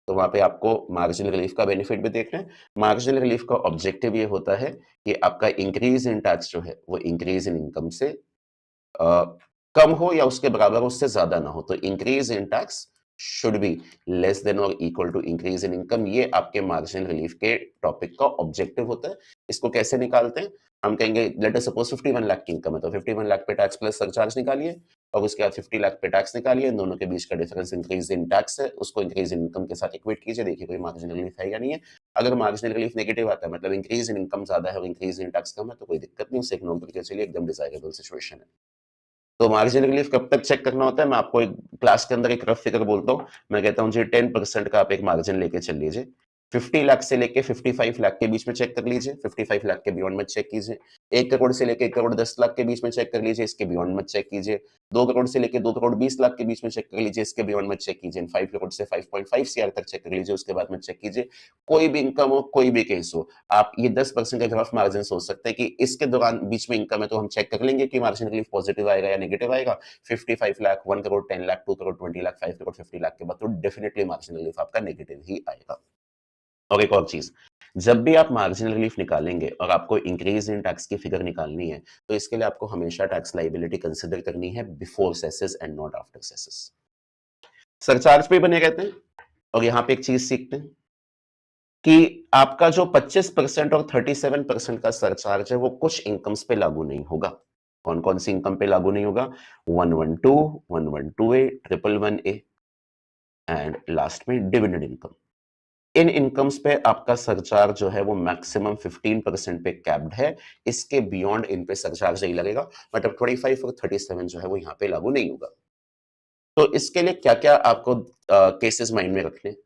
Speaker 1: तो वहां पे आपको मार्जिनल रिलीफ का बेनिफिट भी देखना है। मार्जिनल रिलीफ का ऑब्जेक्टिव ये होता है कि आपका इंक्रीज इन टैक्स जो है वो इंक्रीज इन इनकम से कम हो या उसके बराबर हो, उससे ज्यादा ना हो। तो increase in tax should be less than और equal to increase in income. ये आपके मार्जिनल रिलीफ के टॉपिक का ऑब्जेक्टिव होता है। इसको कैसे निकालते हैं? हम कहेंगे लेट अस सपोज 51 लाख की इनकम है तो 51 लाख पे टैक्स प्लस सरचार्ज निकालिए और उसके बाद 50 लाख पे टैक्स निकालिए। इन दोनों के बीच का डिफरेंस इंक्रीज इन टैक्स है, उसको इंक्रीज इन इनकम के साथ इक्वेट कीजिए, देखिए कोई मार्जिनल रिलीफ है या नहीं है। अगर मार्जिनल रिलीफ नेगेटिव आता है मतलब इंक्रीज इन इनकम ज्यादा है और इंक्रीज इन टैक्स कम है तो कोई दिक्कत नहीं, उसे इग्नोर करके चलिए, एकदम डिजायरेबल सिचुएशन है। तो मार्जिनल रिलीफ कब तक चेक करना होता है? मैं आपको एक क्लास के अंदर एक रफ फिगर बोलता हूँ। मैं कहता हूँ जी 10% का आप एक मार्जिन लेके चल लीजिए। 50 लाख से लेके 55 लाख के बीच में चेक कर लीजिए, 55 लाख के बियॉन्ड मत चेक कीजिए। 1 करोड़ से लेके 1 करोड़ 10 लाख के बीच में चेक कर लीजिए, इसके बियॉन्ड मत चेक कीजिए। 2 करोड़ से लेके 2 करोड़ 20 लाख के बीच में चेक कर लीजिए, इसके बियॉन्ड मत चेक कीजिए। 5 करोड़ से 5.5 सीआर तक चेक कर लीजिए, उसके बाद मत चेक कीजिए। कोई भी इनकम हो, कोई भी केस हो, आप ये 10% का रफ मार्जिन सोच सकते हैं कि इसके दौरान बीच में इनकम है तो हम चेक कर लेंगे कि मार्जिन रिलीफ पॉजिटिव आएगा या नेगेटिव आएगा। 55 लाख, 1 करोड़, 10 लाख, 2 करोड़, 20 लाख, 5 करोड़, 50 लाख के बाद तो डेफिनेटली मार्जिनल रिलीफ आपका नेगेटिव ही आएगा। और एक और चीज, जब भी आप मार्जिनल रिलीफ निकालेंगे और आपको इंक्रीज इन टैक्स की फिगर निकालनी है तो इसके लिए आपको हमेशा टैक्स लाइबिलिटी कंसिडर करनी है before सेसेस and not after सेसेस। Surcharge पे बने रहते हैं और यहां पे एक चीज सीखते हैं कि आपका जो 25% और 37% का सरचार्ज है वो कुछ इनकम्स पे लागू नहीं होगा। कौन कौन सी इनकम पे लागू नहीं होगा? 112, 112A, 111A एंड लास्ट में डिविडेंड इनकम। इन इनकम्स पे आपका सरचार्ज जो है वो मैक्सिमम 15% पे कैप्ड है। इसके बियॉन्ड इन पे सरचार्ज नहीं लगेगा। मतलब 25 और 37 जो है वो यहाँ पे लागू नहीं होगा। तो इसके लिए क्या क्या आपको केसेस माइंड में रखने हैं?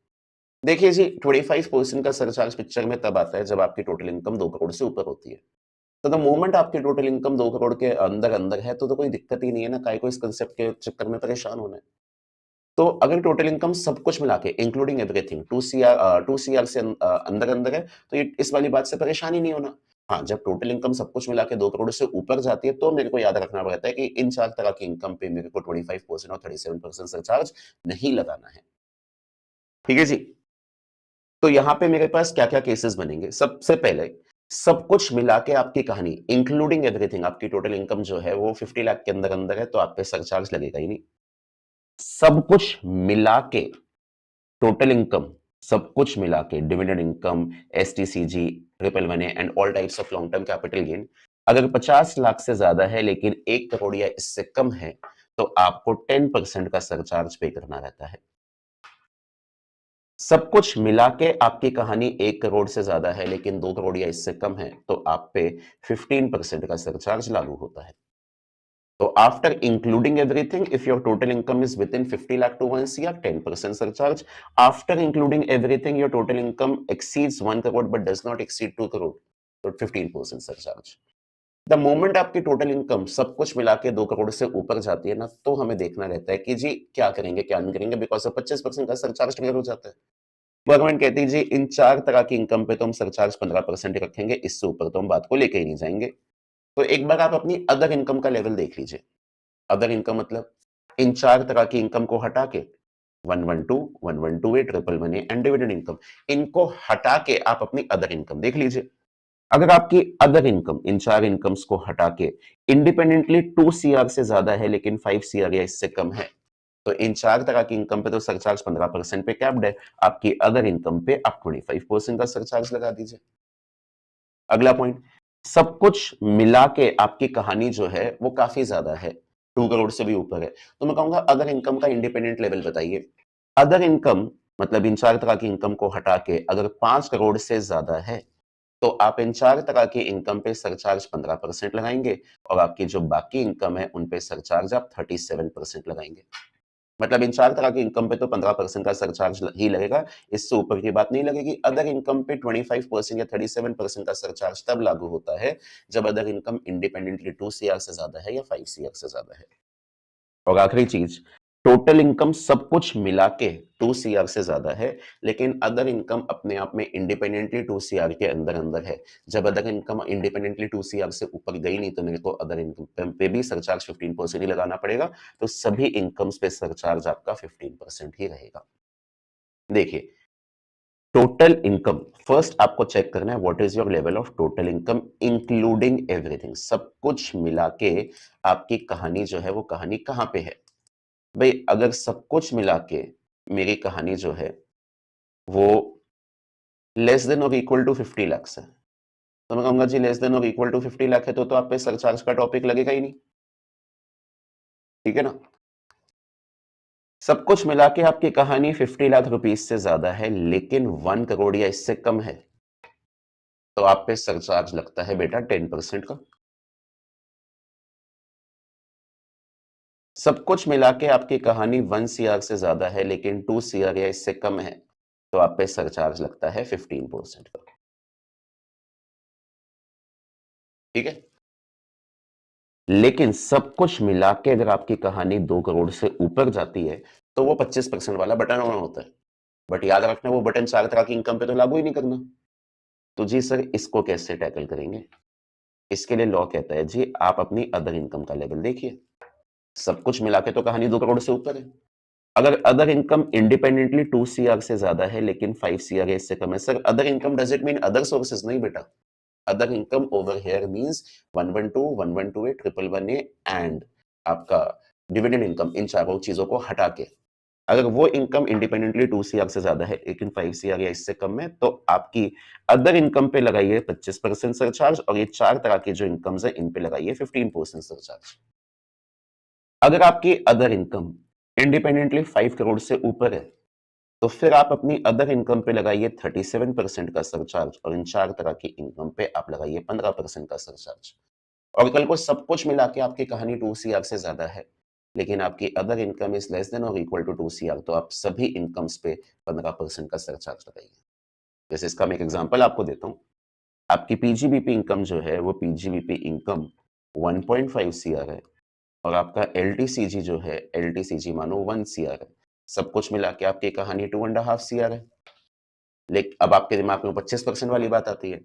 Speaker 1: देखिए जी 25% का सरचार्ज पिक्चर में तब आता है जब आपकी टोटल इनकम 2 करोड़ से ऊपर होती है। तो द मोमेंट आपकी टोटल इनकम 2 करोड़ के अंदर-अंदर है तो कोई दिक्कत ही नहीं है ना, काहे को इस कांसेप्ट के चक्कर में परेशान होना है। तो अगर टोटल इनकम सब कुछ मिला के इंक्लूडिंग एवरीथिंग 2 सीआर से अंदर-अंदर है, तो ये इस वाली बात से परेशान ही नहीं होना। हाँ, जब टोटल इनकम सब कुछ मिला के 2 करोड़ से ऊपर जाती है, तो मेरे को याद रखना पड़ता है कि इन 4 तरह की इनकम पे मेरे को 25% और 37% सरचार्ज नहीं लगाना है। ठीक है जी? तो यहाँ पे मेरे पास क्या-क्या केसेस बनेंगे? सबसे पहले, सब कुछ मिला के आपकी कहानी इंक्लूडिंग एवरीथिंग आपकी टोटल इनकम जो है वो 50 लाख के अंदर-अंदर है, तो आप पे सरचार्ज लगेगा ही नहीं। सब कुछ मिला के टोटल इनकम सब कुछ मिला के dividend income, STCG, 111A and all types of long term capital gain अगर 50 लाख से ज्यादा है लेकिन 1 करोड़ या इससे कम है तो आपको 10% का सरचार्ज पे करना रहता है। सब कुछ मिला के आपकी कहानी 1 करोड़ से ज्यादा है लेकिन 2 करोड़ या इससे कम है तो आप पे 15% का सरचार्ज लागू होता है। So after including everything, if your total income is within 50 lakh to 1 CR, 10% surcharge. After including everything, your total income exceeds 1 crore but does not exceed 2 crore. तो 15% surcharge. द मोमेंट आपकी total income सब कुछ मिला के 2 करोड़ से ऊपर जाती है ना, तो हमें देखना रहता है कि जी क्या करेंगे, क्या नहीं करेंगे, बिकॉज़ ऑफ 25% का सरचार्ज क्लियर हो जाता है। गवर्नमेंट कहती है जी इन 4 तरह की इनकम पे तो हम सरचार्ज 15% ही रखेंगे, इससे ऊपर तो हम बात को लेके ही नहीं जाएँगे। तो एक बार आप अपनी अदर इनकम का लेवल देख लीजिए। अदर इनकम मतलब इन 4 तरह की इनकम को हटा के 112, 1128, 111A एंड डिविडेंड इनकम इनको हटा के आप अपनी अदर इनकम देख लीजिए। अगर आपकी अदर इनकम इन 4 इनकम्स को हटा के इंडिपेंडेंटली 2 सीआर से ज्यादा है लेकिन 5 सीआर या इससे कम है, तो इन 4 तरह की इनकम पे तो सरचार्ज 15% पे कैप्ड है। आपकी अदर इनकम पे आप 25% का सरचार्ज लगा दीजिए। अगला पॉइंट, सब कुछ मिला के आपकी कहानी जो है वो काफी ज्यादा है, 2 करोड़ से भी ऊपर है, तो मैं कहूंगा अदर इनकम का इंडिपेंडेंट लेवल बताइए। अदर इनकम मतलब इन 4 तरह की इनकम को हटा के अगर 5 करोड़ से ज्यादा है तो आप इन 4 तरह की इनकम पे सरचार्ज 15% लगाएंगे और आपकी जो बाकी इनकम है उन पे सरचार्ज आप 37% लगाएंगे। मतलब इन 4 तरह की इनकम पे तो 15% का सरचार्ज ही लगेगा, इससे ऊपर की बात नहीं लगेगी। अदर इनकम पे 25% या 37% का सरचार्ज तब लागू होता है जब अदर इनकम इंडिपेंडेंटली 2 सीआर से ज्यादा है या 5 सीआर से ज्यादा है। और आखिरी चीज, टोटल इनकम सब कुछ मिला के 2 सीआर से ज्यादा है लेकिन अदर इनकम अपने आप में इंडिपेंडेंटली 2 सीआर के अंदर-अंदर है। जब अदर इनकम इंडिपेंडेंटली 2 सीआर से ऊपर गई नहीं तो मेरे को अदर इनकम पे भी सरचार्ज 15% ही लगाना पड़ेगा। तो सभी इनकम्स पे सरचार्ज आपका 15% ही रहेगा। देखिए, टोटल इनकम फर्स्ट आपको चेक करना है what is your level of total income including everything. सब कुछ मिला के आपकी कहानी जो है वो कहानी कहां पे है? भाई अगर सब कुछ मिला के मेरी कहानी जो है वो लेस देन और इक्वल टू 50 लाख है, तो मैं कहूंगा जी लेस देन और इक्वल टू 50 लाख है तो आप पे सरचार्ज का टॉपिक लगेगा ही नहीं। ठीक है ना? सब कुछ मिला के आपकी कहानी 50 लाख रुपीस से ज्यादा है लेकिन 1 करोड़ या इससे कम है तो आप पे सरचार्ज लगता है बेटा 10% का। सब कुछ मिला के आपकी कहानी 1 सीआर से ज्यादा है लेकिन 2 सीआर या इससे कम है तो आप पे सरचार्ज लगता है 15% का। ठीक है? लेकिन सब कुछ मिला के अगर आपकी कहानी 2 करोड़ से ऊपर जाती है तो वो 25% वाला बटन ऑन होता है। बट याद रखना वो बटन 4 तरह की इनकम पे तो लागू ही नहीं करना। तो जी सर इसको कैसे टैकल करेंगे? इसके लिए लॉ कहता है जी आप अपनी अदर इनकम का लेवल देखिए। सब कुछ मिला के तो कहानी 2 करोड़ से ऊपर है। अगर अदर इनकम इंडिपेंडेंटली 2 सीआर से ज्यादा है लेकिन 5 सीआर इससे कम है, sir other income does it mean other sources? नहीं बेटा। Other income over here means 112, 1128, 111A and आपका डिविडेंड इनकम, इन चारों चीजों को हटा के अगर वो इनकम इंडिपेंडेंटली 2 सीआर से ज्यादा है लेकिन 5 सीआर या इससे कम है तो आपकी अदर इनकम पे लगाइए 25% सरचार्ज और ये 4 तरह की जो इनकम्स है इन पे लगाइए 15% सरचार्ज। अगर आपकी अदर इनकम इंडिपेंडेंटली 5 करोड़ से ऊपर है तो फिर आप अपनी अदर इनकम पे लगाइए 37% का सरचार्ज और इन 4 तरह की इनकम पे आप लगाइए 15% का सरचार्ज। और कल को सब कुछ मिला के आपकी कहानी 2 सीआर से ज्यादा है लेकिन आपकी other income is less than और इक्वल टू 2 सीआर तो आप सभी इनकम्स पे 15% का सरचार्ज लगाइए। जैसे इसका मैं एक एग्जांपल आपको देता हूं। आपकी पीजीबीपी इनकम जो है वो पीजीबीपी इनकम 1.5 सीआर है और आपका एलटीसीजी जो है एलटीसीजी मानो 1 सीआर है। सब कुछ मिला के आपकी कहानी 2.5 सीआर है। लेकिन अब आपके दिमाग में 25% वाली बात आती है,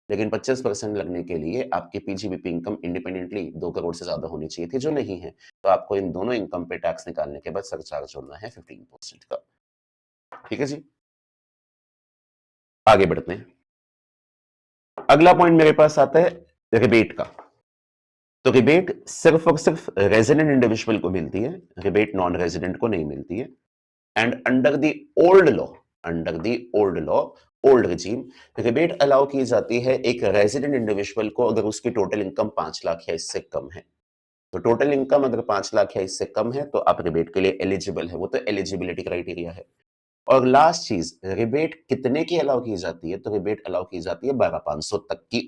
Speaker 1: लेकिन 25% लगने के लिए आपकी पीजीबीपी इनकम इंडिपेंडेंटली 2 करोड़ से ज्यादा होनी चाहिए थी, जो नहीं है। तो आपको इन दोनों इनकम पे टैक्स निकालने के बाद सरचार्ज जोड़ना है 15% का। ठीक है जी, आगे बढ़ते हैं। अगला पॉइंट मेरे पास आता है रिबेट का। तो रिबेट सिर्फ और सिर्फ रेजिडेंट इंडिविजुअल को मिलती है, रिबेट नॉन रेजिडेंट को नहीं मिलती है। And under the old law, under the old law, old regime, rebate allow की जाती है एक रेजिडेंट इंडिविजुअल को अगर उसकी टोटल इनकम 5 लाख या इससे कम है। तो टोटल इनकम अगर 5 लाख या इससे कम है तो आप रिबेट के लिए एलिजिबल है, वो तो एलिजिबिलिटी क्राइटेरिया है। और लास्ट चीज, रिबेट कितने की अलाउ की जाती है? तो रिबेट अलाउ की जाती है 12,500 तक की।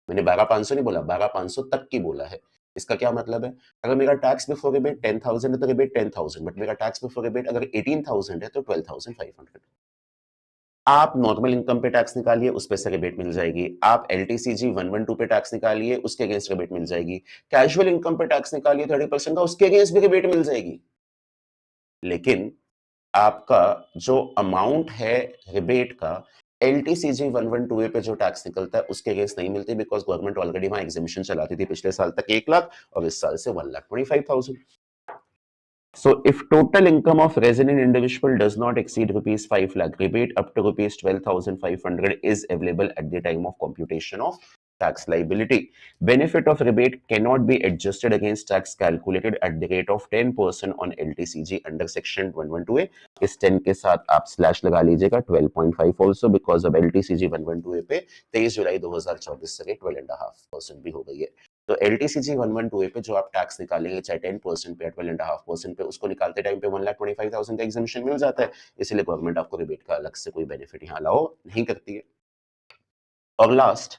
Speaker 1: मैंने 12,500 नहीं बोला, 12,500 तक की बोला है। इसका क्या मतलब है? अगर मेरा टैक्स बिफोर रिबेट 10,000 है तो रिबेट 10,000, बट मेरा टैक्स बिफोर रिबेट अगर 18,000 है तो 12,500। आप नॉर्मल इनकम पे टैक्स निकालिए, उस पे से रिबेट मिल जाएगी। आप एलटीसीजी 112 पे टैक्स निकालिए, उसके अगेंस्ट रिबेट मिल जाएगी। कैजुअल इनकम पे टैक्स निकालिए 30% का, उसके अगेंस्ट भी रिबेट मिल जाएगी। लेकिन आपका जो अमाउंट है रिबेट का, एलटीसीजी 112 पे जो टैक्स निकलता है उसके अगेंस्ट नहीं मिलती, बिकॉज गवर्नमेंट ऑलरेडी वहां एग्जिबिशन चलाती थी पिछले साल तक 1 लाख और इस साल से 1,25,000। So if total income of resident individual does not exceed rupees 5 lakh, rebate up to rupees 12,500 is available at the time of computation of tax liability. Benefit of rebate cannot be adjusted against tax calculated at the rate of 10% on LTCG under section 112A. इस 10 के साथ आप slash लगा लीजिएगा 12.5 also because of LTCG 112A पे 23 जुलाई 2024 से 12.5% भी हो गई है। तो एलटीसीजी 112A पे जो आप टैक्स निकालेंगे, चाहे 10% पे या 12.5% पे, उसको निकालते टाइम पे 1,25,000 का एग्जम्पशन मिल जाता है। इसलिए गवर्नमेंट आपको रिबेट का अलग से कोई बेनिफिट यहाँ अलाउ नहीं करती है। और last,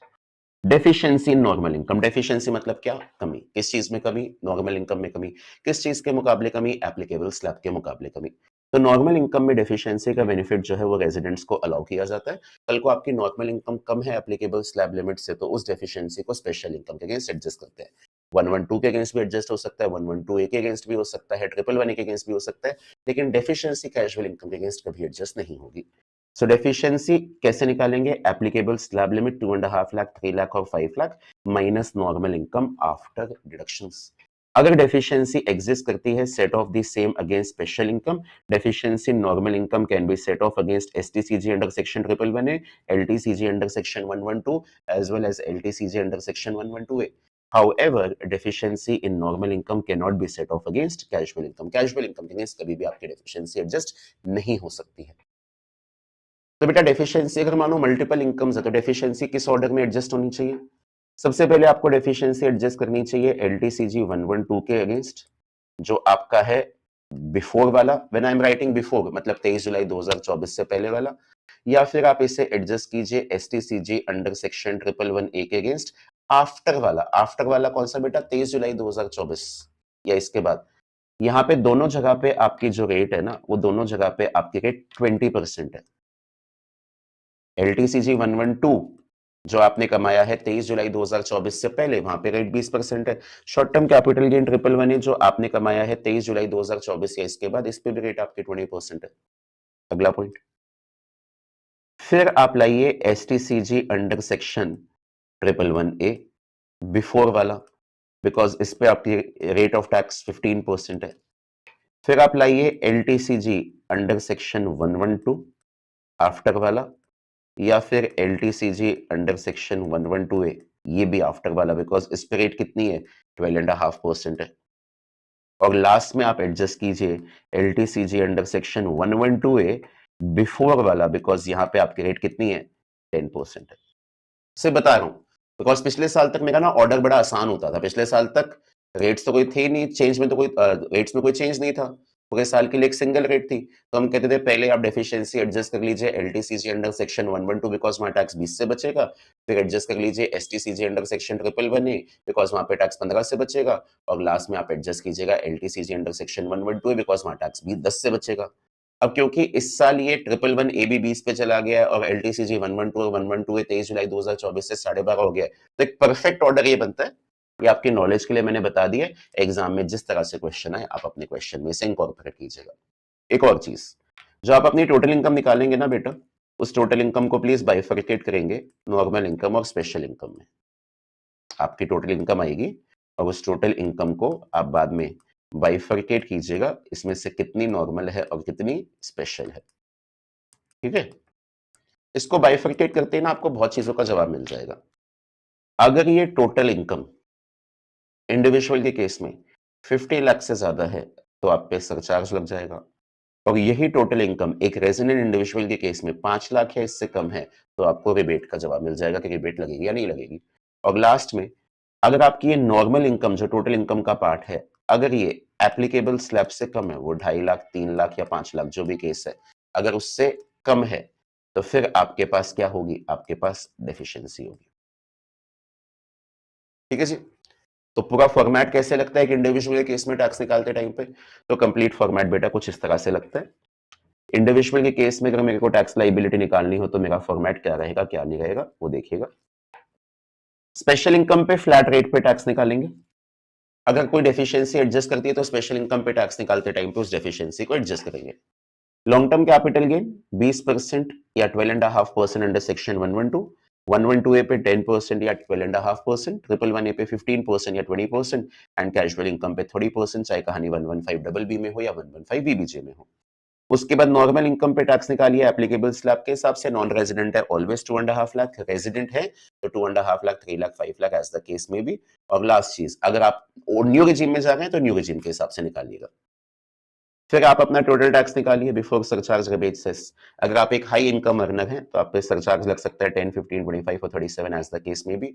Speaker 1: deficiency in normal income. Deficiency मतलब क्या? कमी। किस चीज में कमी? नॉर्मल इनकम में कमी। किस चीज के मुकाबले कमी? एप्लीकेबल स्लैब के मुकाबले कमी। तो नॉर्मल इनकम में डेफिशिएंसी का बेनिफिट जो है वो रेजिडेंट्स को अलाउ किया जाता है। कल को आपकी नॉर्मल इनकम कम है एप्लीकेबल स्लैब लिमिट से, तो उस डेफिशिएंसी को स्पेशल इनकम के अगेंस्ट एडजस्ट करते हैं। 112 के अगेंस्ट भी एडजस्ट हो सकता है, 112A के अगेंस्ट भी हो सकता है, 111A के अगेंस्ट भी हो सकता है, लेकिन डेफिशिएंसी कैजुअल इनकम के अगेंस्ट कभी एडजस्ट नहीं होगी। सो डेफिशिएंसी कैसे निकालेंगे? Applicable slab limit 2.5 lakh, 3 lakh और 5 lakh minus normal income after deductions. अगर डेफिशिएंसी एग्जिस्ट करती है, set off the same against special income. Deficiency normal income can be set off against STCG under section 111A, LTCG under section 112 as well as LTCG under section 112A. However, deficiency in normal income cannot be set off against casual income. Casual income के against कभी भी आपकी deficiency adjust नहीं हो सकती है। तो बेटा डेफिशिएंसी अगर मानो मल्टीपल इनकम्स है तो डेफिशिएंसी किस ऑर्डर में एडजस्ट होनी चाहिए? सबसे पहले आपको डेफिशिएंसी एडजस्ट करनी चाहिए एलटीसीजी 112 के अगेंस्ट, जो आपका है बिफोर वाला। When I am writing before मतलब 23 जुलाई 2024 से पहले वाला, या फिर आप इसे एडजस्ट कीजिए एसटीसीजी अंडर सेक्शन 111A के अगेंस्ट आफ्टर वाला। आफ्टर वाला कौन सा बेटा? 23 जुलाई 2024 या इसके बाद। यहाँ पे दोनों जगह पे आपकी जो रेट है ना, वो दोनों जगह पे आपकी रेट 20% है। एलटीसीजी 112 जो आपने कमाया है 23 जुलाई 2024 से पहले, वहां पे रेट 20% है। Short term capital gain 111A जो आपने कमाया है 23 जुलाई 2024 या इसके बाद, इस पे भी रेट आपकी 20% है। अगला पॉइंट, फिर आप लाइए STCG under section 111A before वाला, बिकॉज इस पे आपकी रेट ऑफ टैक्स 15% है। फिर आप लाइए एलटीसीजी अंडर सेक्शन 112 आफ्टर वाला, या फिर एलटीसीजी अंडर सेक्शन 112A, ये भी आफ्टर वाला, बिकॉज इस पे रेट कितनी है? 12.5% है। और लास्ट में आप एडजस्ट कीजिए LTCG under section 112A before वाला, बिकॉज यहां पे आपकी रेट कितनी है? 10% है। से बता रहा हूं बिकॉज पिछले साल तक मेरा ना ऑर्डर बड़ा आसान होता था। पिछले साल तक रेट्स तो कोई थे नहीं, चेंज में तो कोई रेट्स में कोई चेंज नहीं था, पूरे साल के लिए एक सिंगल रेट थी। तो हम कहते थे पहले आप डेफिशिएंसी एडजस्ट कर लीजिए एलटीसीजी अंडर सेक्शन 112 बिकॉज वहां टैक्स 20 से बचेगा। फिर एडजस्ट कर लीजिए STCG under section 111A because वहां पे टैक्स 15 से बचेगा। और लास्ट में आप एडजस्ट कीजिएगा एलटीसीजी अंडर सेक्शन 112 बिकॉज वहां टैक्स भी 10 से बचेगा। अब क्योंकि इस साल ये 111A भी 20 पे चला गया है और LTCG 112 और 112A 23 जुलाई 2024 से 12.5 हो गया है, तो एक परफेक्ट ऑर्डर ये बनता है। ये आपकी नॉलेज के लिए मैंने बता दिया। एग्जाम में जिस तरह से क्वेश्चन आए आप अपने क्वेश्चन में से इनकॉर्पोरेट कीजिएगा। एक और चीज, जो आप अपनी टोटल इनकम निकालेंगे ना बेटा, उस टोटल इनकम को प्लीज बाइफरकेट करेंगे नॉर्मल इनकम और स्पेशल इनकम में। आपकी टोटल इनकम आएगी और उस टोटल इनकम को आप बाद में बाइफरकेट कीजिएगा, इसमें से कितनी नॉर्मल है और कितनी स्पेशल है। ठीक है, इसको बाइफरकेट करते हैं ना, आपको बहुत चीजों का जवाब मिल जाएगा। अगर ये टोटल इनकम इंडिविजुअल के केस में 50 लाख से ज्यादा है तो आप पे सरचार्ज लग जाएगा, और यही टोटल इनकम एक रेजिडेंट इंडिविजुअल के केस में 5 लाख या इससे कम है तो आपको रिबेट का जवाब मिल जाएगा कि रिबेट लगेगी या नहीं लगेगी। और लास्ट में, अगर आपकी ये नॉर्मल इनकम जो टोटल इनकम का पार्ट है, अगर ये एप्लीकेबल स्लैब से कम है, वो 2.5 लाख 3 लाख या 5 लाख जो भी केस है, अगर उससे कम है तो फिर आपके पास क्या होगी, आपके पास डेफिशिएंसी होगी। ठीक है जी। तो पूरा फॉर्मेट कैसे लगता है कि इंडिविजुअल केस में टैक्स निकालते टाइम पे, तो कंप्लीट फॉर्मेट बेटा कुछ इस तरह से लगता है। इंडिविजुअल के केस में अगर मेरे को टैक्स लाइबिलिटी निकालनी हो तो मेरा फॉर्मेट क्या रहेगा क्या नहीं रहेगा वो देखिएगा। स्पेशल इनकम पे फ्लैट रेट पे टैक्स निकालेंगे। अगर कोई डेफिशिएंसी एडजस्ट करती है तो स्पेशल इनकम पे टैक्स निकालते टाइम पे उस डेफिशिएंसी को एडजस्ट करेंगे। लॉन्ग टर्म कैपिटल गेन 20% या 12.5% अंडर सेक्शन 112, 112A पे 10% या 12.5%, 111A पे 15% या 20% एंड कैजुअल इनकम पे 30%, चाहे कहानी 115BB में हो या 115BBJ में हो। उसके बाद नॉर्मल इनकम पे टैक्स निकालिए एप्लीकेबल स्लैब के हिसाब से। नॉन रेजिडेंट है ऑलवेज 2.5 लाख, रेजिडेंट है तो 2.5 lakh, 3 lakh, 5 lakh, as the case में भी। और लास्ट चीज, अगर आप न्यू रिजीम में जा रहे हैं तो न्यू रिजीम के हिसाब से निकालिएगा। फिर आप अपना टोटल टैक्स निकालिए बिफोर सरचार्ज रिबेट सेस। अगर आप एक हाई इनकम अर्नर हैं तो आप पे सरचार्ज लग सकता है 10, 15, 25 और 37 एज द केस में भी।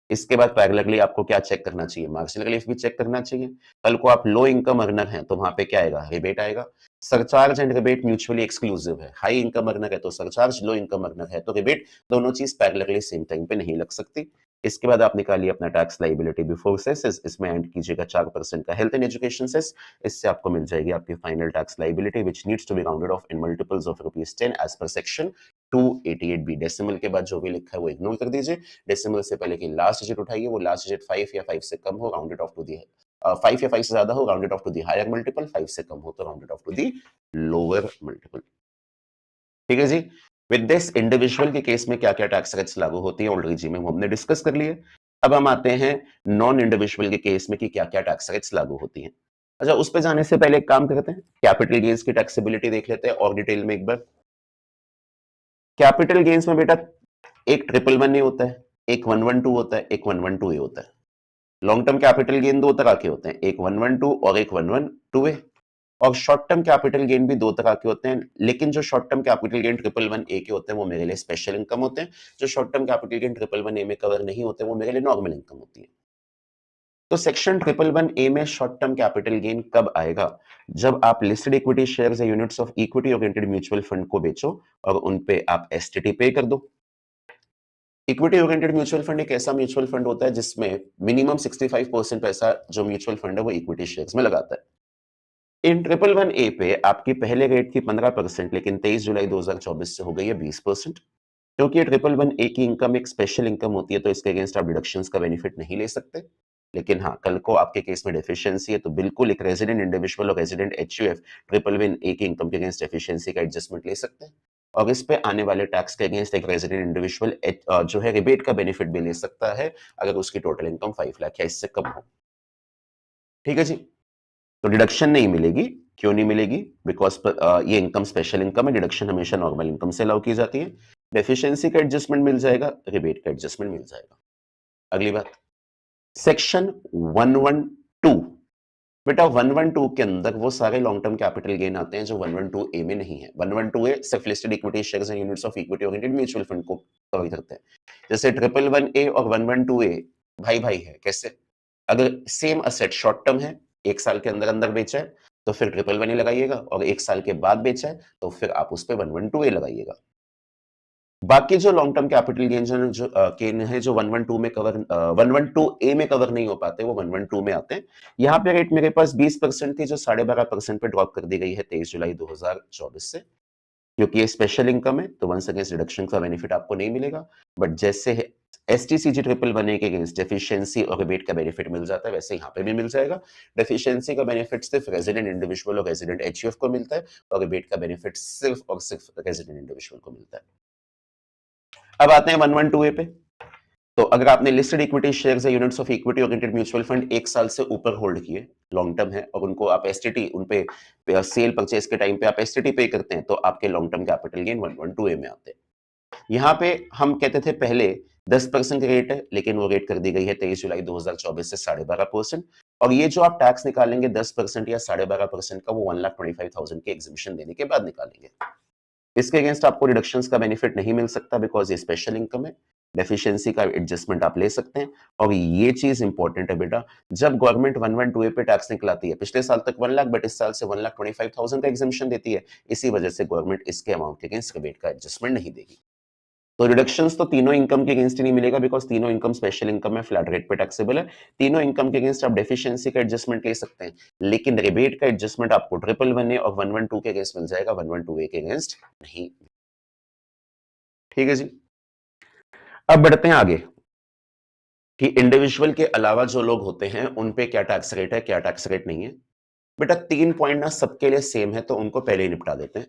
Speaker 1: इसके बाद पैरेलली आपको क्या चेक करना चाहिए, मार्जिनल रिलीफ भी चेक करना चाहिए। कल को आप लो इनकम अर्नर हैं तो वहां पे क्या आएगा, रिबेट आएगा। Surcharge and rebate mutually exclusive है। हाई इनकम अर्नर है तो सरचार्ज, लो इनकम अर्नर है तो रिबेट, दोनों चीज पैरेलली सेम टाइम पे नहीं लग सकती। इसके बाद आप निकालिए अपना टैक्स लाइबिलिटी बिफोर सेस, इसमें ऐड कीजिएगा 4% का हेल्थ एंड एजुकेशन सेस। इससे आपको मिल जाएगी आपकी final tax liability which needs to be rounded off in multiples of ₹10 as per section 288B। Decimal के बाद जो भी लिखा है वो इग्नोर कर दीजिए। डेसिमल से पहले की लास्ट डिजिट उठाइए, वो लास्ट डिजिट 5 या 5 से कम हो, राउंडेड ऑफ टू दी 5 या 5 से ज्यादा हो, rounded off to the higher multiple, 5 से कम हो तो rounded off to the lower multiple. ठीक है जी। विद दिस इंडिविजुअल के केस में क्या क्या टैक्स रेट्स लागू होती है ऑलरेडी जी में हमने डिस्कस कर लिए। अब हम आते हैं नॉन इंडिविजुअल के केस में कि क्या क्या टैक्स रेट्स लागू होती हैं। अच्छा, उस पे जाने से पहले एक काम करते हैं, कैपिटल गेन्स की टैक्सेबिलिटी देख लेते हैं और डिटेल में एक बार। कैपिटल गेन्स में बेटा एक 111A होता है, एक 112 होता है, एक 112A होता है। लॉन्ग टर्म कैपिटल गेन दो तरह के होते हैं, एक 112 और एक 112A। और शॉर्ट टर्म कैपिटल गेन भी दो तरह के होते हैं, लेकिन जो short term capital gain 111A के होते हैं वो मेरे लिए स्पेशल इनकम होते हैं। जो short term capital gain 111A में कवर नहीं होते वो मेरे लिए नॉर्मल इनकम होती है। तो सेक्शन 111A में शॉर्ट टर्म कैपिटल गेन कब आएगा, जब आप लिस्टेड इक्विटी शेयर्स या units of equity oriented mutual fund को बेचो और उन पे आप एसटीटी पे कर दो। इक्विटी ओरिएंटेड म्यूचुअल फंड एक ऐसा म्यूचुअल फंड होता है जिसमें मिनिमम 65% पैसा जो म्यूचुअल फंड है वो इक्विटी शेयर्स में लगाता है। इन 111A पे आपकी पहले रेट थी 15%, लेकिन 23 जुलाई 2024 से हो गई है 20%। क्योंकि 111A की इनकम एक स्पेशल इनकम होती है तो इसके अगेंस्ट आप डिडक्शंस का बेनिफिट नहीं ले सकते। लेकिन हाँ, कल को आपके केस में डेफिशिएंसी है तो बिल्कुल एक रेजिडेंट इंडिविजुअल और रेजिडेंट एचयूएफ 111A की इनकम के अगेंस्ट डेफिशिएंसी का एडजस्टमेंट ले सकते हैं। और इस पे आने वाले टैक्स के अगेंस्ट एक रेजिडेंट इंडिविजुअल जो है रिबेट का बेनिफिट भी ले सकता है अगर उसकी टोटल इनकम 5 लाख या इससे कम हो। ठीक है जी। तो डिडक्शन नहीं मिलेगी। क्यों नहीं मिलेगी? बिकॉज ये इनकम स्पेशल इनकम है, डिडक्शन हमेशा नॉर्मल इनकम से अलाउ की जाती है। डेफिशिएंसी का एडजस्टमेंट मिल जाएगा, रिबेट का एडजस्टमेंट मिल जाएगा। अगली बात, सेक्शन 112। बेटा 112 के अंदर वो सारे लॉन्ग टर्म कैपिटल गेन आते हैं जो 112A में नहीं है। 112A सिर्फ listed equity shares and units of equity oriented mutual fund को कवर करते हैं। जैसे 111A और 112A भाई भाई है। कैसे? अगर सेम असेट शॉर्ट टर्म है, 1 साल के अंदर अंदर बेचा है तो फिर 111A लगाइएगा, और 1 साल के बाद बेचा है तो फिर आप उस पे 112A लगाइएगा। बाकी जो लॉन्ग टर्म कैपिटल गेन है जो 112 ए में कवर नहीं हो पाते, वो 112 में आते हैं। यहाँ पे रेट मेरे पास 20% थी जो 12.5% पे ड्रॉप कर दी गई है 23 जुलाई 2024 से, क्योंकि ये स्पेशल इनकम है तो वंस अगेंस्ट रिडक्शन का बेनिफिट आपको नहीं मिलेगा। बट जैसे एसटीसीजी ट्रिपल वन के अगेंस्ट डेफिशिएंसी और रिबेट का बेनिफिट मिल जाता है, वैसे यहाँ पे भी मिल जाएगा। डेफिशिएंसी का बेनिफिट सिर्फ रेजिडेंट इंडिविजुअल और रेजिडेंट एचयूएफ को मिलता है, और रिबेट का बेनिफिट सिर्फ और सिर्फ रेजिडेंट इंडिविजुअल को मिलता है। अब आते हैं 112 पे। तो अगर आपने लिस्टेड इक्विटी शेयर्स या units of equity oriented mutual fund 1 साल से ऊपर होल्ड किए, लॉन्ग टर्म है, और उनको आप एसटीटी उन पे सेल परचेज के टाइम पे आप एसटीटी पे करते हैं, तो आपके लॉन्ग टर्म कैपिटल गेन 112 ए में आते हैं। यहाँ पे हम कहते थे पहले 10% रेट है, लेकिन वो रेट कर दी गई है 23 जुलाई 2024 से 12.5%। और ये जो आप टैक्स निकालेंगे 10% या 12.5% का, वो 1,25,000 के एग्जिबिशन देने के बाद निकालेंगे। इसके अगेंस्ट आपको रिडक्शंस का बेनिफिट नहीं मिल सकता, बिकॉज ये स्पेशल इनकम है। डेफिशिएंसी का एडजस्टमेंट आप ले सकते हैं। और ये चीज इंपॉर्टेंट है बेटा, जब गवर्नमेंट 112 पे टैक्स निकलाती है, पिछले साल तक 1 लाख, बट इस साल से 1,25,000 का एग्जेम्पशन देती है, इसी वजह से गवर्नमेंट इसके अमाउंट के अगेंस्ट रिबेट का एडजस्टमेंट नहीं देगी। तो रिडक्शंस तो तीनों इनकम के अगेंस्ट ही नहीं मिलेगा, बिकॉज तीनों इनकम स्पेशल इनकम है, फ्लैट रेट पे टैक्सेबल है। तीनों इनकम के अगेंस्ट आप डेफिशिएंसी का एडजस्टमेंट ले सकते हैं, लेकिन रिबेट का एडजस्टमेंट आपको 111 और 112 के अगेंस्ट मिल जाएगा, 112 के अगेंस्ट नहीं। ठीक है जी। अब बढ़ते हैं आगे कि इंडिविजुअल के अलावा जो लोग होते हैं उन पे क्या टैक्स रेट है, क्या टैक्स रेट नहीं है। बेटा 3 पॉइंट ना सबके लिए सेम है, तो उनको पहले ही निपटा देते हैं।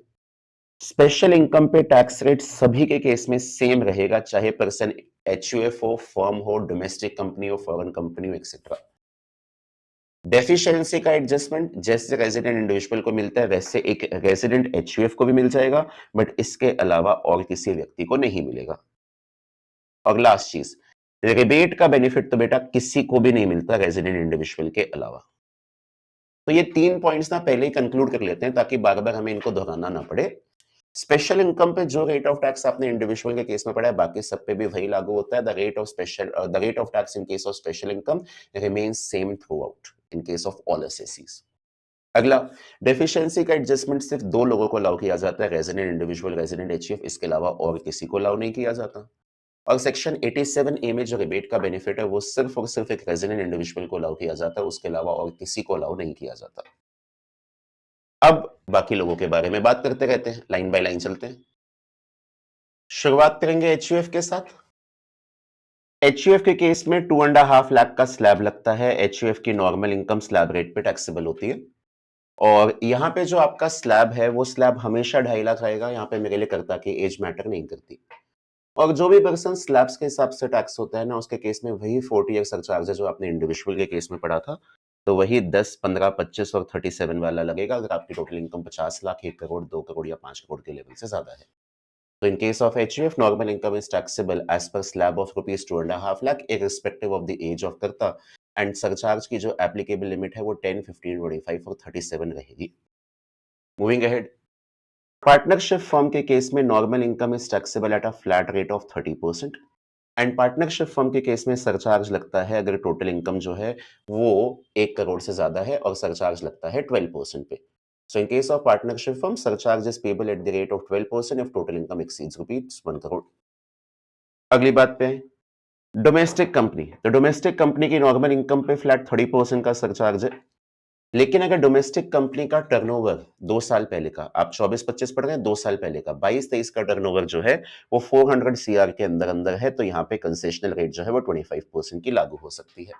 Speaker 1: स्पेशल इनकम पे टैक्स रेट सभी के केस में सेम रहेगा, चाहे पर्सन एचयूएफ हो, फर्म हो, डोमेस्टिक कंपनी हो, फॉरेन कंपनी हो, एक्सेट्रा। डेफिशिएंसी का एडजस्टमेंट जैसे रेजिडेंट इंडिविजुअल को मिलता है, वैसे एक रेजिडेंट एचयूएफ को भी मिल जाएगा, बट इसके अलावा और किसी व्यक्ति को नहीं मिलेगा। और लास्ट चीज, रिबेट का बेनिफिट तो बेटा किसी को भी नहीं मिलता रेजिडेंट इंडिविजुअल के अलावा। तो ये 3 पॉइंट्स ना पहले ही कंक्लूड कर लेते हैं, ताकि बार बार हमें इनको दोहराना ना पड़े। स्पेशल इनकम पे जो रेट ऑफ टैक्स आपने इंडिविजुअल के केस में पढ़ा है, बाकी सब पे भी वही लागू होता है। The rate of tax in case of special income remains same throughout in case of all assessees. अगला, डेफिशिएंसी का एडजस्टमेंट सिर्फ 2 लोगों को अलाउ किया जाता है, रेजिडेंट इंडिविजुअल, रेजिडेंट एचयूएफ, इसके अलावा और किसी को अलाउ नहीं किया जाता। और सेक्शन 87 ए में जो रिबेट का बेनिफिट है, वो सिर्फ और सिर्फ एक रेजिडेंट इंडिविजुअल को अलाउ किया जाता है, उसके अलावा और किसी को अलाउ नहीं किया जाता। अब बाकी लोगों के बारे में बात करते रहते हैं, लाइन बाय लाइन चलते हैं। शुरुआत करेंगे एचयूएफ के साथ। एचयूएफ के केस में 2.5 लाख का स्लैब लगता है। एचयूएफ की नॉर्मल इनकम स्लैब रेट पे टैक्सेबल होती है, और यहाँ पे जो आपका स्लैब है, वो स्लैब हमेशा 2.5 लाख रहेगा। यहाँ पे मेरे लिए कर्ता की एज मैटर नहीं करती। और जो भी पर्सन स्लैब्स के हिसाब से टैक्स होता है ना, उसके केस में वही 40 ईयर सरचार्ज है जो आपने इंडिविजुअल के केस में पढ़ा था। तो वही 10, 15, 25 और 37 वाला लगेगा, अगर आपकी टोटल इनकम 50 लाख, 1 करोड़, 2 करोड़ या 5 करोड़ के लेवल से ज्यादा है। तो in case of HUF, normal income is taxable as per slab of rupees 2.5 lakh, irrespective of the age of कर्ता, and surcharge की जो applicable limit है वो 10, 15, 25 और 37 रहेगी। Moving ahead, पार्टनरशिप फर्म के केस में normal income is taxable at a flat rate of 30%, and partnership firm के केस में सरचार्ज लगता है अगर टोटल इनकम जो है वो 1 करोड़ से ज्यादा है, और सरचार्ज लगता है 12% पे। So in case of partnership firm, surcharge is payable at the rate of 12% if total income exceeds rupees 1 crore. अगली बात पे डोमेस्टिक कंपनी। तो डोमेस्टिक कंपनी की नॉर्मल इनकम पे फ्लैट 30% का सरचार्ज है, लेकिन अगर डोमेस्टिक कंपनी का टर्नओवर 2 साल पहले का, आप 24-25 पढ़ रहे हैं, 2 साल पहले का 22-23 का टर्नओवर जो है वो 400 सीआर के अंदर अंदर है, तो यहाँ पे कंसेशनल रेट जो है वो 25% की लागू हो सकती है।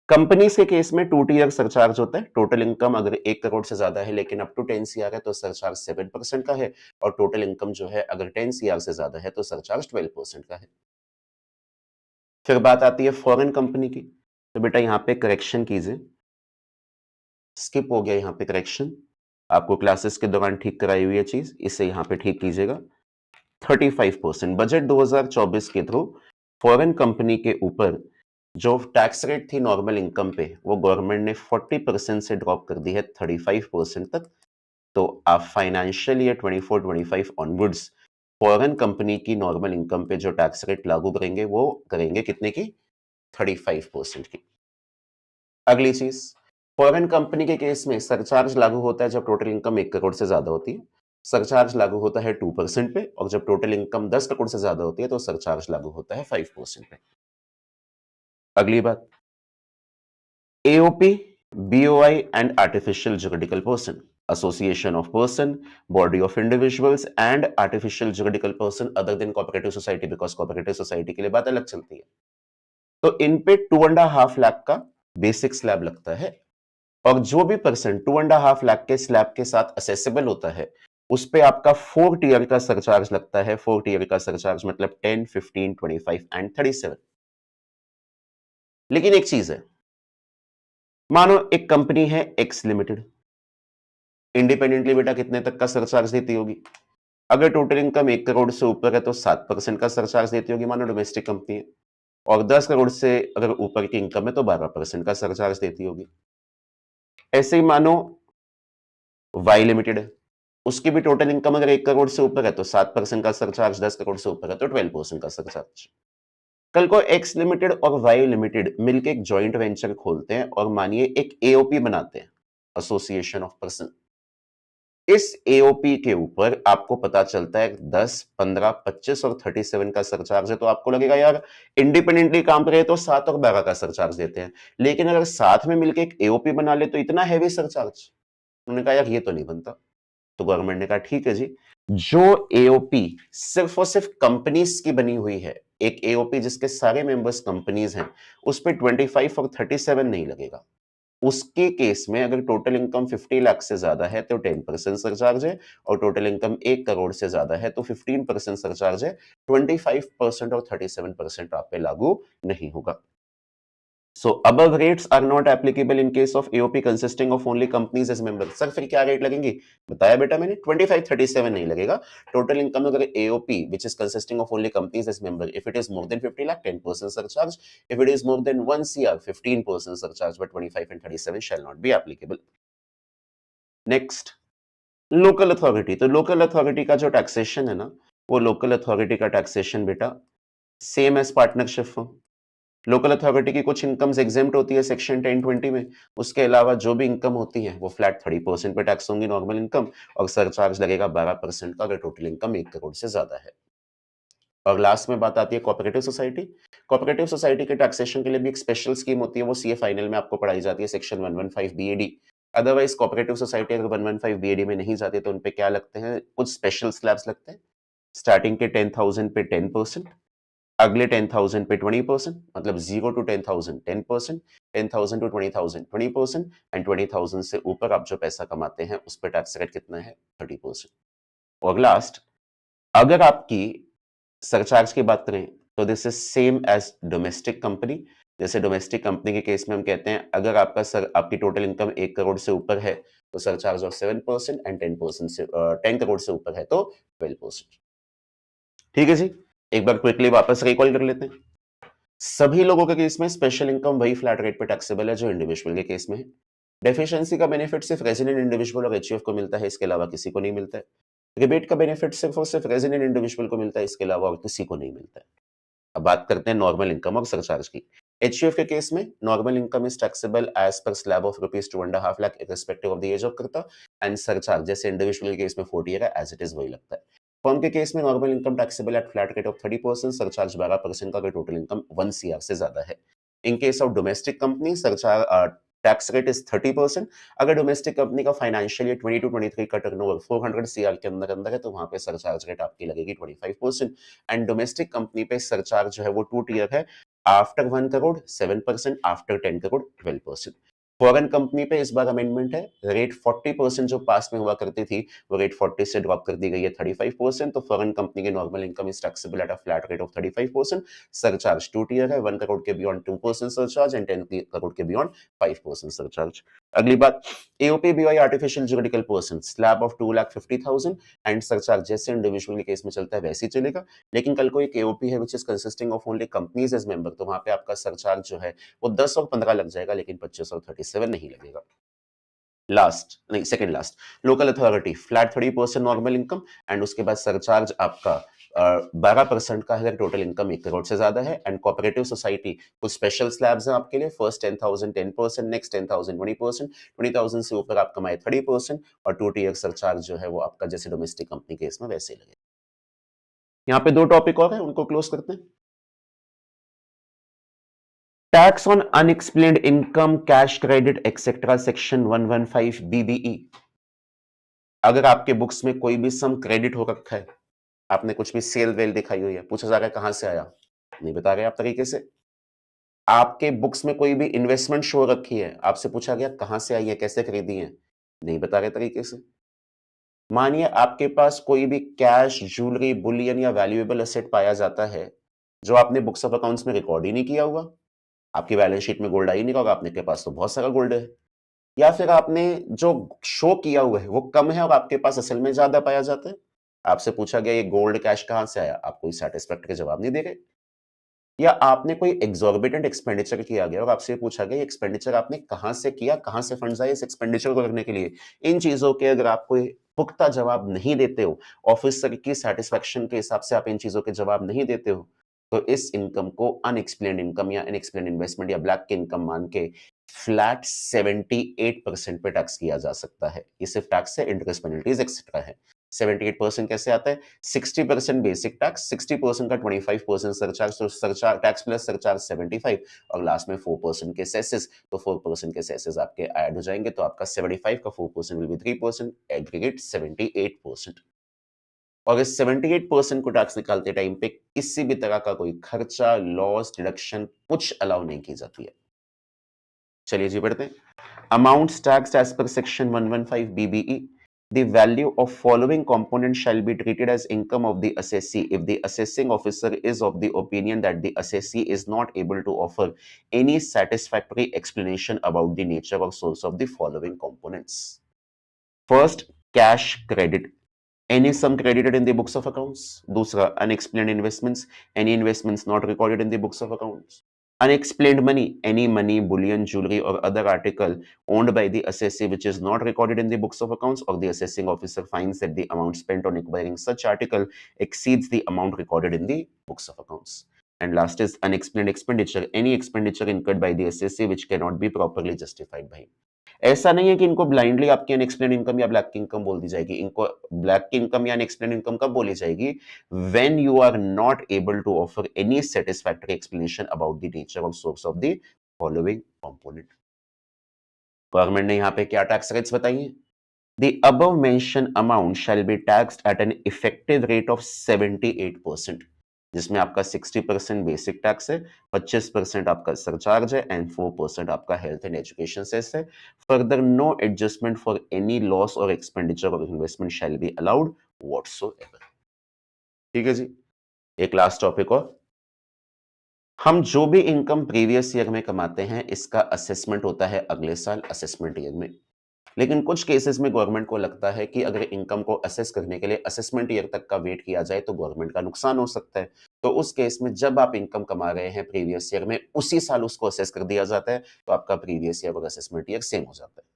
Speaker 1: कंपनीज के केस में 2 टीयर सरचार्ज होता है। टोटल इनकम अगर 1 करोड़ से ज्यादा है लेकिन अप टू 10 सीआर है, तो सरचार्ज 7% का है, और टोटल इनकम जो है अगर 10 सीआर से ज्यादा है तो सरचार्ज 12% का है। फिर बात आती है फॉरेन कंपनी की। तो बेटा यहाँ पे करेक्शन कीजिए, स्किप हो गया यहाँ पे करेक्शन, आपको क्लासेस के दौरान ठीक कराई हुई है चीज, इसे यहाँ पे ठीक कीजिएगा। 35% बजट 2024 के थ्रू फॉरेन कंपनी के ऊपर जो टैक्स रेट थी नॉर्मल इनकम पे, वो गवर्नमेंट ने 40% से ड्रॉप कर दी है 35% तक। तो आप financial year 24-25 onwards foreign company की नॉर्मल इनकम पे जो टैक्स रेट लागू करेंगे, वो करेंगे कितने की? 35% की। अगली चीज, फॉरेन कंपनी के केस में सरचार्ज लागू होता है जब टोटल इनकम 1 करोड़ से ज्यादा होती है। सरचार्ज लागू होता है 2% पे, और जब टोटल इनकम 10 करोड़ से ज्यादा होती है तो सरचार्ज लागू होता है 5% पे। अगली बात, AOP, BOI and artificial juridical person, association of person, body of individuals and artificial juridical person other than cooperative society, because cooperative society के लिए बात अलग चलती है। तो इन पे 2.5 लाख का बेसिक स्लैब लगता है, और जो भी पर्सन 2.5 लाख के स्लैब के साथ असेसेबल होता है उस पे आपका 4 टीयर का सरचार्ज लगता है। 4 टीयर का सरचार्ज मतलब 10, 15, 25 एंड 37। लेकिन एक चीज है, मानो एक कंपनी है एक्स लिमिटेड, इंडिपेंडेंटली बेटा कितने तक का सरचार्ज देती होगी? अगर टोटल इनकम 1 करोड़ से ऊपर है तो 7% का सरचार्ज देती होगी, मानो डोमेस्टिक कंपनी है, और 10 करोड़ से अगर ऊपर की इनकम है तो 12% का सरचार्ज देती होगी। ऐसे ही मानो वाई लिमिटेड है, उसकी भी टोटल इनकम अगर 1 करोड़ से ऊपर है तो 7% का सरचार्ज, 10 करोड़ से ऊपर है तो 12% का सरचार्ज। कल को एक्स लिमिटेड और वाई लिमिटेड मिलकर एक जॉइंट वेंचर खोलते हैं और मानिए एक एओपी बनाते हैं, एसोसिएशन ऑफ पर्सन। इस एओपी के ऊपर आपको पता चलता है 10, 15, 25 और 37 का सरचार्ज है, तो आपको लगेगा यार इंडिपेंडेंटली काम करे तो 7 और 12 का सरचार्ज देते हैं, लेकिन अगर साथ में मिलकर एक एओपी बना ले तो इतना हैवी सरचार्ज। उन्होंने कहा यार ये तो नहीं बनता। तो गवर्नमेंट ने कहा ठीक है जी, जो एओपी सिर्फ और सिर्फ कंपनीज की बनी हुई है, एक एओपी जिसके सारे मेंबर्स कंपनीज हैं, उस पर 25 और 37 नहीं लगेगा। उसके केस में अगर टोटल इनकम 50 लाख से ज्यादा है तो 10% सरचार्ज है, और टोटल इनकम 1 करोड़ से ज्यादा है तो 15% सरचार्ज है। 25% और 37% आप पे लागू नहीं होगा। So above rates are not applicable in case of AOP consisting of only companies as members. Sir फिर क्या रेट लगेंगी? बताया बेटा मैंने, 25, 37 नहीं लगेगा। टोटल इनकम अगर AOP which is consisting of only companies as member, if it is more than 50 lakh, 10% surcharge. If it is more than 1 CR, 15% surcharge, but 25 and 37 shall not be applicable. Next, local authority. तो local authority का जो taxation है ना, वो local authority का taxation बेटा same as partnership firm. Local authority की कुछ इनकम्स एग्जेम्प्ट होती है सेक्शन 1020 में, उसके अलावा जो भी इनकम होती है वो फ्लैट 30% पे टैक्स होंगी नॉर्मल इनकम, और सरचार्ज लगेगा 12% का अगर टोटल इनकम 1 करोड़ से ज्यादा है। और लास्ट में बात आती है कोऑपरेटिव सोसाइटी। कोऑपरेटिव सोसाइटी के टैक्सेशन के लिए भी एक स्पेशल स्कीम होती है, वो सीए फाइनल में आपको पढ़ाई जाती है, section 115 BOD. Otherwise cooperative society अगर 115 बीएडी में नहीं जाती तो उनपे क्या लगते हैं, कुछ स्पेशल स्लैब्स लगते हैं। स्टार्टिंग के 10,000 पे 10%, अगले 10,000 पे 20%, मतलब 0 to 10,000 10%, 10,000 to 20,000 20%, एंड 20,000 से ऊपर आप जो पैसा कमाते हैं उस पर टैक्स रेट कितना है, 30%। और लास्ट, अगर आपकी सरचार्ज की बात करें तो this is same as domestic company. जैसे डोमेस्टिक कंपनी के केस में हम कहते हैं अगर आपकी टोटल इनकम 1 करोड़ से ऊपर है तो सरचार्ज ऑफ 7%, एंड 10% से 10 करोड़ से ऊपर है तो 12%। ठीक है जी, एक बार क्विकली वापस रिकॉल कर लेते हैं। सभी लोगों के केस में स्पेशल इनकम वही फ्लैट रेट पे टैक्सेबल है जो इंडिविजुअल के केस में है। डेफिशिएंसी का बेनिफिट सिर्फ रेजिडेंट इंडिविजुअल और एचयूएफ को मिलता है, इसके अलावा किसी को नहीं मिलता है। रिबेट का बेनिफिट सिर्फ और सिर्फ रेजिडेंट इंडिविजुअल को मिलता है, इसके अलावा और किसी को नहीं मिलता है। अब बात करते हैं नॉर्मल इनकम और सरचार्ज की। एचयूएफ के केस में normal income is taxable as per slab of ₹2.5 lakh irrespective of the age of karta, and surcharge जैसे इंडिविजुअल के केस में 40 है एज इट इज वही लगता है। फर्म के केस में normal income taxable at flat rate of 30%, surcharge 12% का अगर टोटल इनकम 1 सीआर से ज्यादा है। इन case of domestic company surcharge tax rate is 30%। अगर डोमेस्टिक कंपनी का फाइनेंशियल ईयर 22-23 का टर्नओवर 400 सीआर के अंदर अंदर है तो वहां पे सरचार्ज रेट आपकी लगेगी 25%। एंड डोमेस्टिक कंपनी पे सरचार्ज जो है वो 2 टीयर है, after 1 crore 7%, after 10 crore 12%। Foreign company पे इस बार अमेंडमेंट है, रेट 40% जो पास में हुआ करती थी वो रेट 40 से ड्रॉप कर दी गई है 35%। तो फॉरेन कंपनी के normal income is taxable at a flat rate of 35%। Surcharge 2 tier है, 1 करोड़ के बियॉन्ड 2% सरचार्ज, एंड 10 करोड़ के बियॉन्ड 5% सरचार्ज। अगली बात, AOP BY artificial juridical person slab of 2,50,000 and surcharge जैसे इंडिविजुअल के केस में चलता है वैसे ही चलेगा। लेकिन कल को एक एओपी है which is consisting of only companies as member, तो वहां पे आपका सरचार्ज जो है वो 10 और 15 लग जाएगा, लेकिन 25 और 37 नहीं लगेगा। लास्ट नहीं, second last, local authority flat 30% normal income, and उसके बाद सरचार्ज आपका 12% का अगर टोटल इनकम 1 करोड़ से ज्यादा है, एंड कोऑपरेटिव सोसाइटी कुछ स्पेशल स्लैब्स हैं आपके लिए, फर्स्ट 10,000 10%, नेक्स्ट 10,000 20%, 20,000 से ऊपर आप कमाए 30%, और 2 टीयर सरचार्ज जो है वो आपका जैसे डोमेस्टिक कंपनी केस में वैसे ही लगे। यहाँ पे 2 टॉपिक और है, उनको क्लोज करते हैं। Tax on unexplained income, cash credit etcetera, section 115 BBE। अगर आपके बुक्स में कोई भी सम क्रेडिट हो रखा है, आपने कुछ भी सेल वेल दिखाई हुई है, पूछा जा रहा है कहां से आया, नहीं बता रहे आप तरीके से। आपके बुक्स में कोई भी इन्वेस्टमेंट शो रखी है, आपसे पूछा गया कहां से आई है, कैसे खरीदी है, नहीं बता रहे तरीके से। मानिए आपके पास कोई भी कैश, ज्वेलरी, बुलियन या वैल्यूएबल एसेट पाया जाता है जो आपने बुक्स ऑफ अकाउंट्स में रिकॉर्ड ही नहीं किया हुआ, आपकी बैलेंस शीट में गोल्ड आई नहीं होगा, आपने के पास तो बहुत सारा गोल्ड है, या फिर आपने जो शो किया हुआ है वो कम है और आपके पास असल में ज्यादा पाया जाता है, आपसे पूछा गया ये गोल्ड कैश कहां से आया, आप कोई सैटिस्फैक्टरी जवाब नहीं दे रहे। या आपने कोई एग्जॉर्बिटेंट एक्सपेंडिचर किया गया और आपसे पूछा गया एक्सपेंडिचर आपने कहां से किया, कहां से फंड्स आए इस एक्सपेंडिचर को करने के लिए। इन चीजों के अगर आप कोई पुख्ता जवाब नहीं देते हो, ऑफिसर की सेटिस्फेक्शन के हिसाब से आप इन चीजों के जवाब नहीं देते हो, तो इस इनकम को अनएक्सप्लेन्ड इनकम या अनएक्सप्लेन्ड इन्वेस्टमेंट या ब्लैक की इनकम मान के फ्लैट 78% पे टैक्स किया जा सकता है। ये सिर्फ टैक्स है, इंटरेस्ट पेनल्टीज एक्सेट्रा है। 78% कैसे आता है? 60% बेसिक टैक्स, 60% का 25% सरचार्ज, तो सरचार्ज टैक्स प्लस सरचार्ज 75, और लास्ट में 4% के सेसेस, तो 4% के सेसेस आपके ऐड हो जाएंगे, तो आपका 75 का 4% विल बी 3%, एग्रीगेट 78%। और इस 78% को टैक्स निकालते टाइम पे किसी भी तरह का कोई खर्चा, लॉस, डिडक्शन कुछ अलाउ नहीं की जाती है। चलिए जी बढ़ते हैं। Amounts taxed as per section 115 BBE, the value of following components shall be treated as income of the assessee if the assessing officer is of the opinion that the assessee is not able to offer any satisfactory explanation about the nature or source of the following components. First, cash credit, any sum credited in the books of accounts. दूसरा, unexplained investments, any investments not recorded in the books of accounts. Unexplained money, any money, bullion, jewelry, or other article owned by the assessee which is not recorded in the books of accounts, or the assessing officer finds that the amount spent on acquiring such article exceeds the amount recorded in the books of accounts. And last is unexplained expenditure, any expenditure incurred by the assessee which cannot be properly justified by him. ऐसा नहीं है कि इनको blindly आपकी unexplained income या black की income बोल दी जाएगी। इनको ब्लैक की इनकम या अनएक्सप्लेन इनकम कब बोली जाएगी? When you are not able to offer any satisfactory explanation about the nature और source of the following component. Government ने यहाँ पे क्या टैक्स रेट्स बताई हैं? The above mentioned amount shall be taxed at an effective rate of 78%, जिसमें आपका 60% basic tax है, 25% आपका सरचार्ज है, एंड 4% आपका हेल्थ एंड एजुकेशन सेस है। Further no adjustment for any loss और एक्सपेंडिचर और investment shall be allowed whatsoever. ठीक है जी। एक लास्ट टॉपिक और, हम जो भी इनकम प्रीवियस ईयर में कमाते हैं इसका असेसमेंट होता है अगले साल असेसमेंट ईयर में। लेकिन कुछ केसेस में गवर्नमेंट को लगता है कि अगर इनकम को असेस करने के लिए असेसमेंट ईयर तक का वेट किया जाए तो गवर्नमेंट का नुकसान हो सकता है। तो उस केस में जब आप इनकम कमा रहे हैं प्रीवियस ईयर में, उसी साल उसको असेस कर दिया जाता है, तो आपका प्रीवियस ईयर और असेसमेंट ईयर सेम हो जाता है।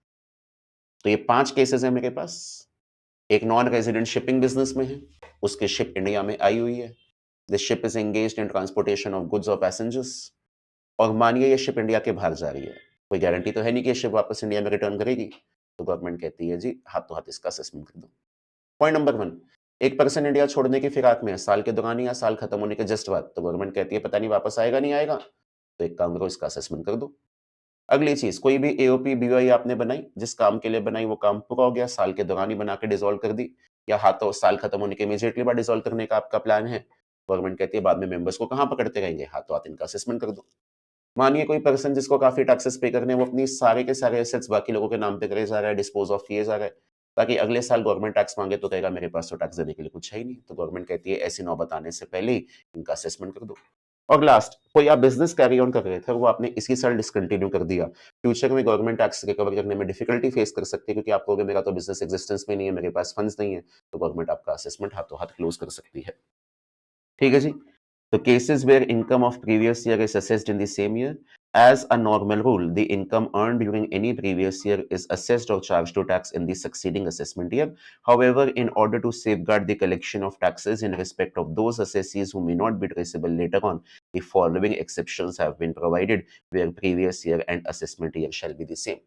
Speaker 1: तो ये 5 केसेस है मेरे पास। एक नॉन रेजिडेंट शिपिंग बिजनेस में है, उसकी शिप इंडिया में आई हुई है, the ship is engaged in transportation of goods और पैसेंजर्स, और मानिए ये शिप इंडिया के बाहर जा रही है, कोई गारंटी तो है नहीं कि ये शिप वापस इंडिया में रिटर्न करेगी, तो गवर्नमेंट कहती है जी हाथों हाथ इसका असेसमेंट कर दो। पॉइंट नंबर 1, एक पर्सन इंडिया छोड़ने की फिराक में है साल के दौरान या साल खत्म होने के जस्ट बाद, तो गवर्नमेंट कहती है पता नहीं वापस आएगा नहीं आएगा, तो एक काम करो इसका असेसमेंट कर दो। अगली चीज, कोई भी एओपी बीओआई आपने बनाई, जिस काम के लिए बनाई वो काम पूरा हो गया, साल के दौरान ही बना के डिसॉल्व कर दी, या हाथों साल खत्म होने के इमीडिएटली बाद डिसॉल्व करने का आपका प्लान है, गवर्नमेंट कहती है बाद में मेंबर्स को कहां पकड़ते रहेंगे, हाथों हाथ इनका असेसमेंट कर दो। मानिए कोई पर्सन जिसको काफी टैक्सेस पे करने, वो अपनी सारे के सारे एसेट्स बाकी लोगों के नाम पे करे जा रहा है, डिस्पोज ऑफ किए जा रहा है, ताकि अगले साल गवर्नमेंट टैक्स मांगे तो कहेगा मेरे पास तो टैक्स देने के लिए कुछ है ही नहीं, तो गवर्नमेंट कहती है ऐसी नौबत आने से पहले ही इनका असेसमेंट कर दो। और लास्ट, कोई आप बिजनेस कैरी ऑन कर रहे थे, वो आपने इसी साल डिसकंटिन्यू कर दिया, फ्यूचर में गवर्नमेंट टैक्स रिकवर करने में डिफिकल्टी फेस कर सकती है, क्योंकि आप कहोगे मेरा तो बिजनेस एग्जिस्टेंस में नहीं है, मेरे पास फंड्स नहीं है, तो गवर्नमेंट आपका असेसमेंट हाथों हाथ क्लोज कर सकती है। ठीक है जी। So cases where income of previous year is assessed in the same year, as a normal rule, the income earned during any previous year is assessed or charged to tax in the succeeding assessment year. However, in order to safeguard the collection of taxes in respect of those assessees who may not be traceable later on, the following exceptions have been provided where previous year and assessment year shall be the same.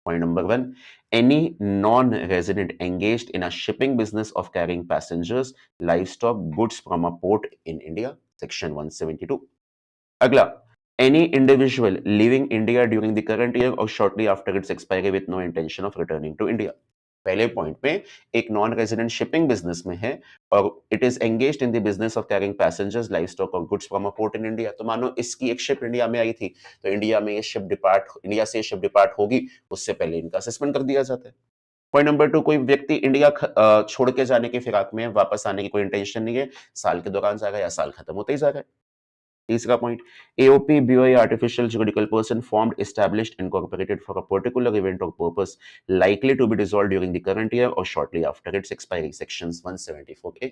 Speaker 1: Point number one, any non-resident engaged in a shipping business of carrying passengers, livestock, goods from a port in India, section 172. अगला, any individual leaving India during the current year or shortly after its expiry with no intention of returning to India. पहले point पे एक non resident shipping business में है और it is engaged in the business of carrying passengers livestock और goods from a port in India. तो मानो इसकी एक शिप इंडिया में आई थी, तो इंडिया में ये शिप डिपार्ट इंडिया से शिप डिपार्ट होगी, उससे पहले इनका असेसमेंट कर दिया जाता है। पॉइंट नंबर टू, कोई व्यक्ति इंडिया छोड़ के जाने के फिराक में वापस आने की कोई इंटेंशन नहीं है, साल के दौरान जाएगा या साल खत्म होते ही जाएगा। तीसरा point, AOP BOA artificial juridical person formed established incorporated for a particular event और purpose likely to be dissolved during the current year or shortly after its expiry, sections 174A.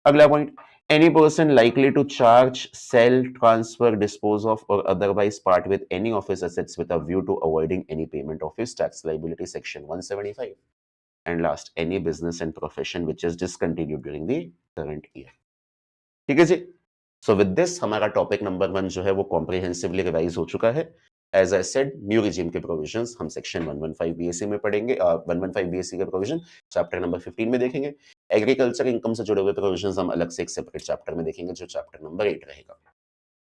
Speaker 1: अगला point, any person likely to charge, sell, transfer, dispose of or otherwise part with any of his assets with a view to avoiding any payment of his tax liability, section 175. And last, any business and profession which is discontinued during the current year. ठीक है जी। So with this हमारा topic number 1 जो है वो comprehensively revise हो चुका है। As I said, new regime के प्रोविजंस हम सेक्शन 115 बीएससी में पढ़ेंगे। 115 बीएससी के प्रोविजन चैप्टर नंबर 15 में देखेंगे। एग्रीकल्चर इनकम से जुड़े हुए प्रोविजंस हम अलग से एक सेपरेट चैप्टर में देखेंगे, जो चैप्टर नंबर 8 रहेगा।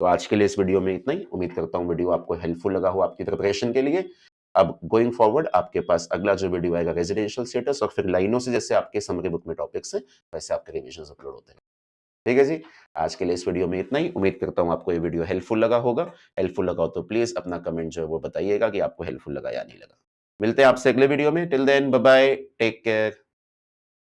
Speaker 1: तो आज के लिए इस वीडियो में इतना ही। उम्मीद करता हूँ वीडियो आपको हेल्पफुल लगा हो आपकी प्रिपरेशन के लिए। अब गोइंग फॉरवर्ड आपके पास अगला जो वीडियो आएगा रेजिडेंशियल स्टेटस, और फिर लाइनों से जैसे आपके समरी बुक में टॉपिक्स हैं वैसे आपके रिविजन अपलोड होते हैं। ठीक है जी, आज के लिए इस वीडियो में इतना ही। उम्मीद करता हूँ आपको ये वीडियो हेल्पफुल लगा होगा। हेल्पफुल लगा हो तो प्लीज अपना कमेंट जो है वो बताइएगा कि आपको हेल्पफुल लगा या नहीं लगा। मिलते हैं आपसे अगले वीडियो में। Till then, bye bye, take care.